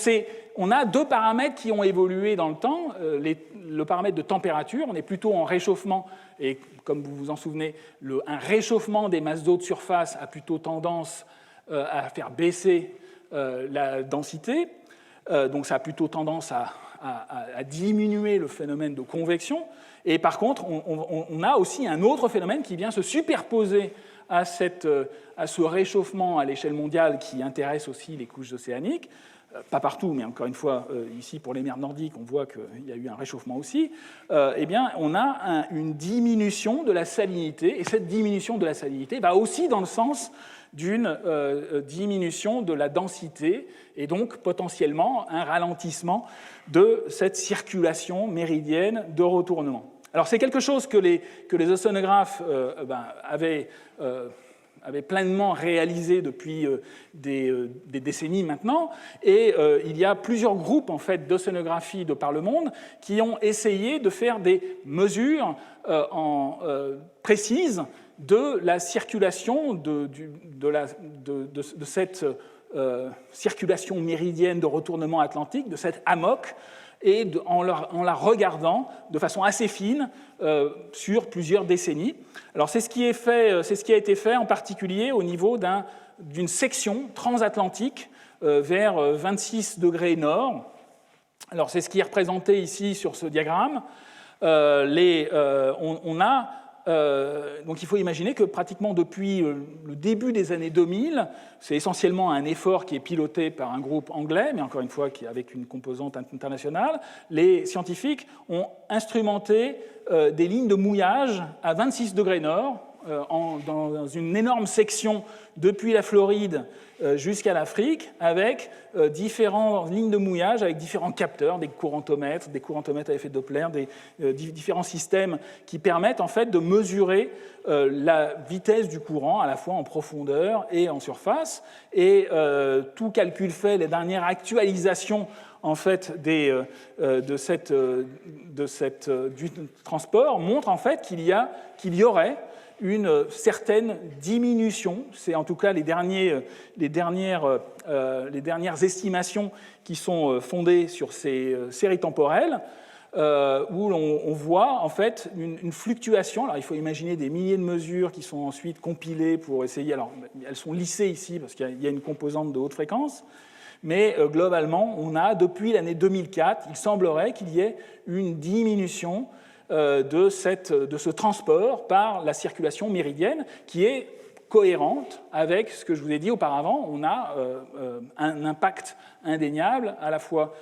on a deux paramètres qui ont évolué dans le temps. Le paramètre de température, on est plutôt en réchauffement, et comme vous vous en souvenez, un réchauffement des masses d'eau de surface a plutôt tendance à faire baisser la densité. Donc ça a plutôt tendance à diminuer le phénomène de convection. Et par contre, on a aussi un autre phénomène qui vient se superposer à ce réchauffement à l'échelle mondiale qui intéresse aussi les couches océaniques. Pas partout, mais encore une fois, ici pour les mers nordiques, on voit qu'il y a eu un réchauffement aussi. Eh bien, on a une diminution de la salinité, et cette diminution de la salinité va aussi dans le sens d'une diminution de la densité, et donc potentiellement un ralentissement de cette circulation méridienne de retournement. Alors c'est quelque chose que les océanographes avaient pleinement réalisé depuis des décennies maintenant, et il y a plusieurs groupes en fait, d'océanographie de par le monde qui ont essayé de faire des mesures précises de la circulation de cette circulation méridienne de retournement atlantique, de cette AMOC, et en la regardant de façon assez fine sur plusieurs décennies. Alors c'est ce qui a été fait en particulier au niveau d'une section transatlantique vers 26 degrés nord. Alors c'est ce qui est représenté ici sur ce diagramme. Donc il faut imaginer que pratiquement depuis le début des années 2000, c'est essentiellement un effort qui est piloté par un groupe anglais, mais encore une fois avec une composante internationale. Les scientifiques ont instrumenté des lignes de mouillage à 26 degrés nord, dans une énorme section depuis la Floride jusqu'à l'Afrique, avec différentes lignes de mouillage, avec différents capteurs, des courantomètres à effet Doppler, différents systèmes qui permettent en fait de mesurer la vitesse du courant à la fois en profondeur et en surface. Et tout calcul fait, les dernières actualisations en fait du transport montrent en fait qu'il y aurait une certaine diminution, c'est en tout cas les dernières estimations qui sont fondées sur ces séries temporelles, où on voit en fait une fluctuation. Alors il faut imaginer des milliers de mesures qui sont ensuite compilées pour essayer, alors elles sont lissées ici parce qu'il y a une composante de haute fréquence, mais globalement on a depuis l'année 2004, il semblerait qu'il y ait une diminution de ce transport par la circulation méridienne qui est cohérente avec ce que je vous ai dit auparavant. On a un impact indéniable à la fois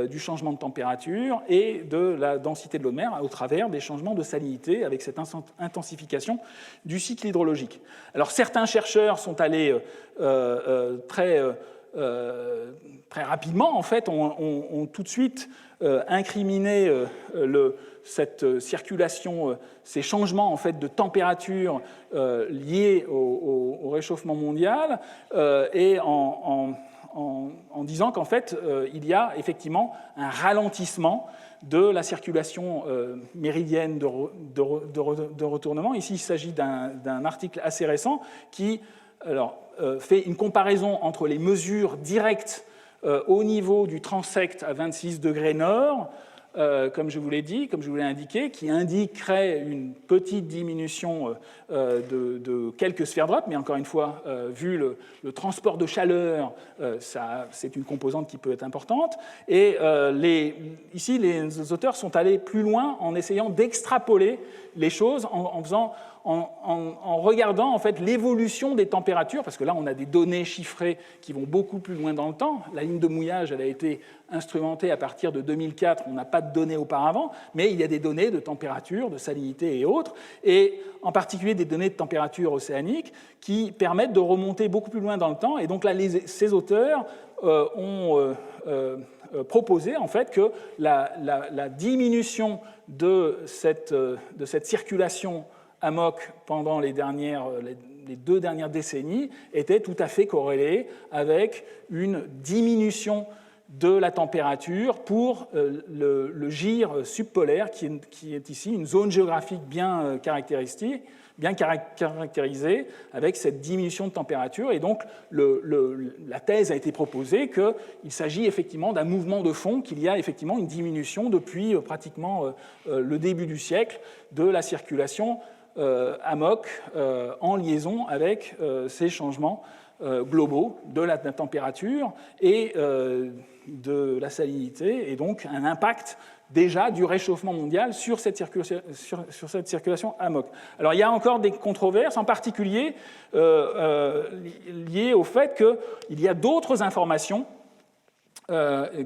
du changement de température et de la densité de l'eau de mer au travers des changements de salinité avec cette intensification du cycle hydrologique. Alors certains chercheurs sont allés très rapidement, en fait, ont tout de suite incriminé cette circulation, ces changements en fait, de température liés au réchauffement mondial, et en disant qu'en fait, il y a effectivement un ralentissement de la circulation méridienne de retournement. Ici, il s'agit d'un article assez récent qui fait une comparaison entre les mesures directes au niveau du transect à 26 degrés nord comme je vous l'ai dit, comme je vous l'ai indiqué, qui indiquerait une petite diminution de quelques sphères drop, mais encore une fois, vu le transport de chaleur, c'est une composante qui peut être importante. Et ici, les auteurs sont allés plus loin en essayant d'extrapoler les choses en regardant en fait l'évolution des températures, parce que là on a des données chiffrées qui vont beaucoup plus loin dans le temps. La ligne de mouillage elle a été instrumentée à partir de 2004, on n'a pas de données auparavant, mais il y a des données de température, de salinité et autres, et en particulier des données de température océanique qui permettent de remonter beaucoup plus loin dans le temps. Et donc là, ces auteurs ont proposé en fait que la diminution de cette circulation AMOC pendant les 2 dernières décennies était tout à fait corrélée avec une diminution de la température pour le gire subpolaire, qui est ici une zone géographique bien caractérisée, avec cette diminution de température. Et donc, la thèse a été proposée qu'il s'agit effectivement d'un mouvement de fond, qu'il y a effectivement une diminution depuis pratiquement le début du siècle de la circulation AMOC en liaison avec ces changements globaux de la température et de la salinité, et donc un impact déjà du réchauffement mondial sur cette circulation AMOC. Alors il y a encore des controverses, en particulier liées au fait qu'il y a d'autres informations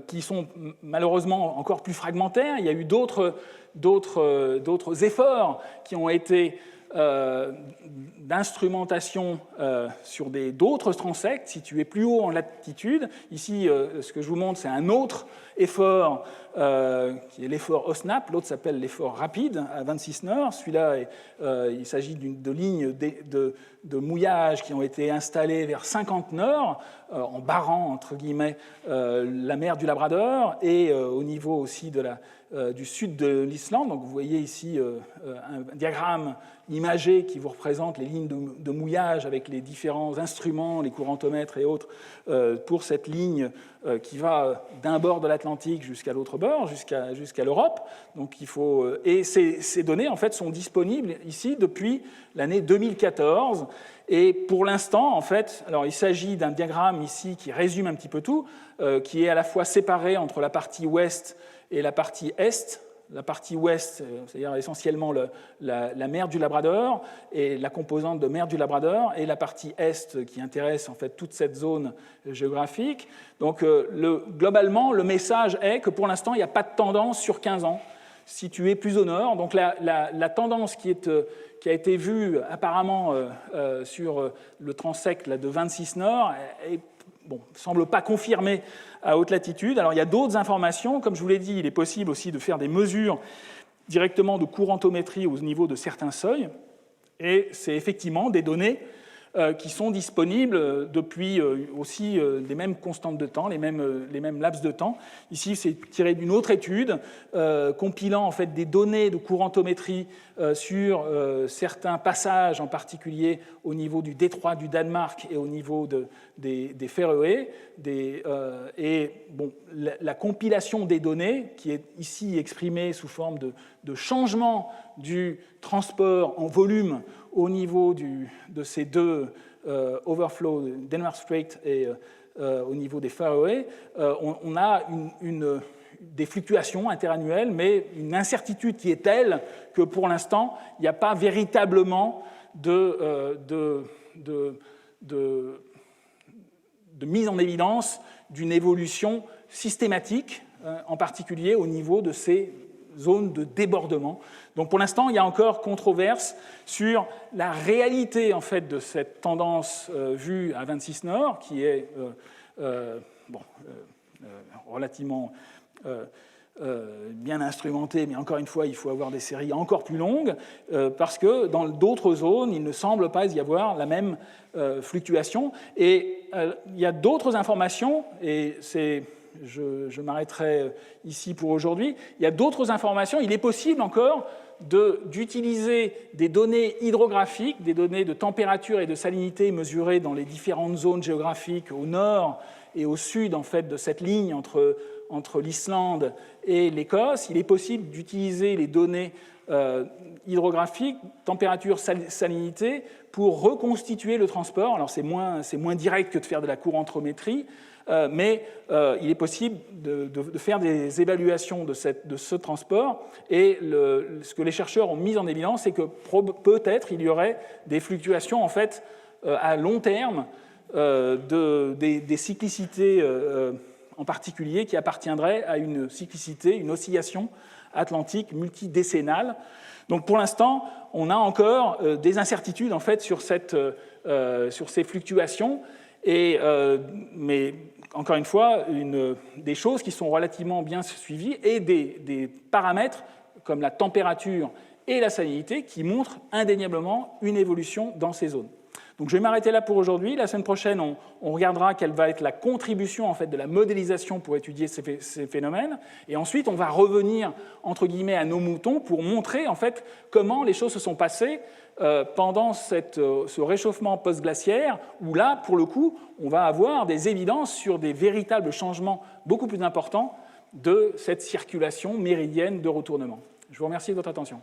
qui sont malheureusement encore plus fragmentaires. Il y a eu d'autres efforts qui ont été d'instrumentation sur d'autres transects situés plus haut en latitude. Ici, ce que je vous montre, c'est un autre effort qui est l'effort OSNAP, l'autre s'appelle l'effort rapide à 26 nord. Celui-là, il s'agit de lignes de mouillage qui ont été installées vers 50 nord, en barrant, entre guillemets, la mer du Labrador et au niveau aussi du sud de l'Islande. Donc vous voyez ici un diagramme imagé qui vous représente les lignes de mouillage avec les différents instruments, les courantomètres et autres, pour cette ligne qui va d'un bord de l'Atlantique jusqu'à l'autre bord, jusqu'à l'Europe. Donc et ces données en fait sont disponibles ici depuis l'année 2014. Et pour l'instant, en fait, alors il s'agit d'un diagramme ici qui résume un petit peu tout, qui est à la fois séparé entre la partie ouest et la partie est. La partie ouest, c'est-à-dire essentiellement la mer du Labrador et la composante de mer du Labrador, et la partie est qui intéresse en fait toute cette zone géographique. Donc globalement, le message est que pour l'instant, il n'y a pas de tendance sur 15 ans située plus au nord. Donc la tendance qui a été vue apparemment sur le transect de 26 nord ne semble pas confirmée à haute latitude. Alors il y a d'autres informations. Comme je vous l'ai dit, il est possible aussi de faire des mesures directement de courantométrie au niveau de certains seuils. Et c'est effectivement des données qui sont disponibles depuis aussi les mêmes constantes de temps, les mêmes laps de temps. Ici, c'est tiré d'une autre étude compilant en fait des données de courantométrie sur certains passages, en particulier au niveau du détroit du Danemark et au niveau des Féroé. La compilation des données, qui est ici exprimée sous forme de changement du transport en volume au niveau de ces deux overflows, Denmark Strait et au niveau des Faroé, on a des fluctuations interannuelles, mais une incertitude qui est telle que pour l'instant, il n'y a pas véritablement de mise en évidence d'une évolution systématique, en particulier au niveau de ces zones de débordement. Donc pour l'instant, il y a encore controverse sur la réalité en fait, de cette tendance vue à 26 nord, qui est relativement bien instrumentée, mais encore une fois, il faut avoir des séries encore plus longues, parce que dans d'autres zones, il ne semble pas y avoir la même fluctuation. Et il y a d'autres informations, et je m'arrêterai ici pour aujourd'hui. Il y a d'autres informations. Il est possible encore d'utiliser des données hydrographiques, des données de température et de salinité mesurées dans les différentes zones géographiques au nord et au sud en fait, de cette ligne entre entre l'Islande et l'Écosse, il est possible d'utiliser les données hydrographiques, température, salinité, pour reconstituer le transport. Alors c'est moins direct que de faire de la courantométrie, mais il est possible de faire des évaluations de ce transport, et ce que les chercheurs ont mis en évidence, c'est que peut-être il y aurait des fluctuations en fait, à long terme des cyclicités en particulier qui appartiendraient à une cyclicité, une oscillation atlantique multidécennale. Donc pour l'instant, on a encore des incertitudes en fait, sur ces fluctuations, mais encore une fois, des choses qui sont relativement bien suivies et des paramètres comme la température et la salinité qui montrent indéniablement une évolution dans ces zones. Donc je vais m'arrêter là pour aujourd'hui. La semaine prochaine, on regardera quelle va être la contribution en fait, de la modélisation pour étudier ces phénomènes. Et ensuite, on va revenir entre guillemets à nos moutons pour montrer en fait, comment les choses se sont passées pendant ce réchauffement post-glaciaire, où là, pour le coup, on va avoir des évidences sur des véritables changements beaucoup plus importants de cette circulation méridienne de retournement. Je vous remercie de votre attention.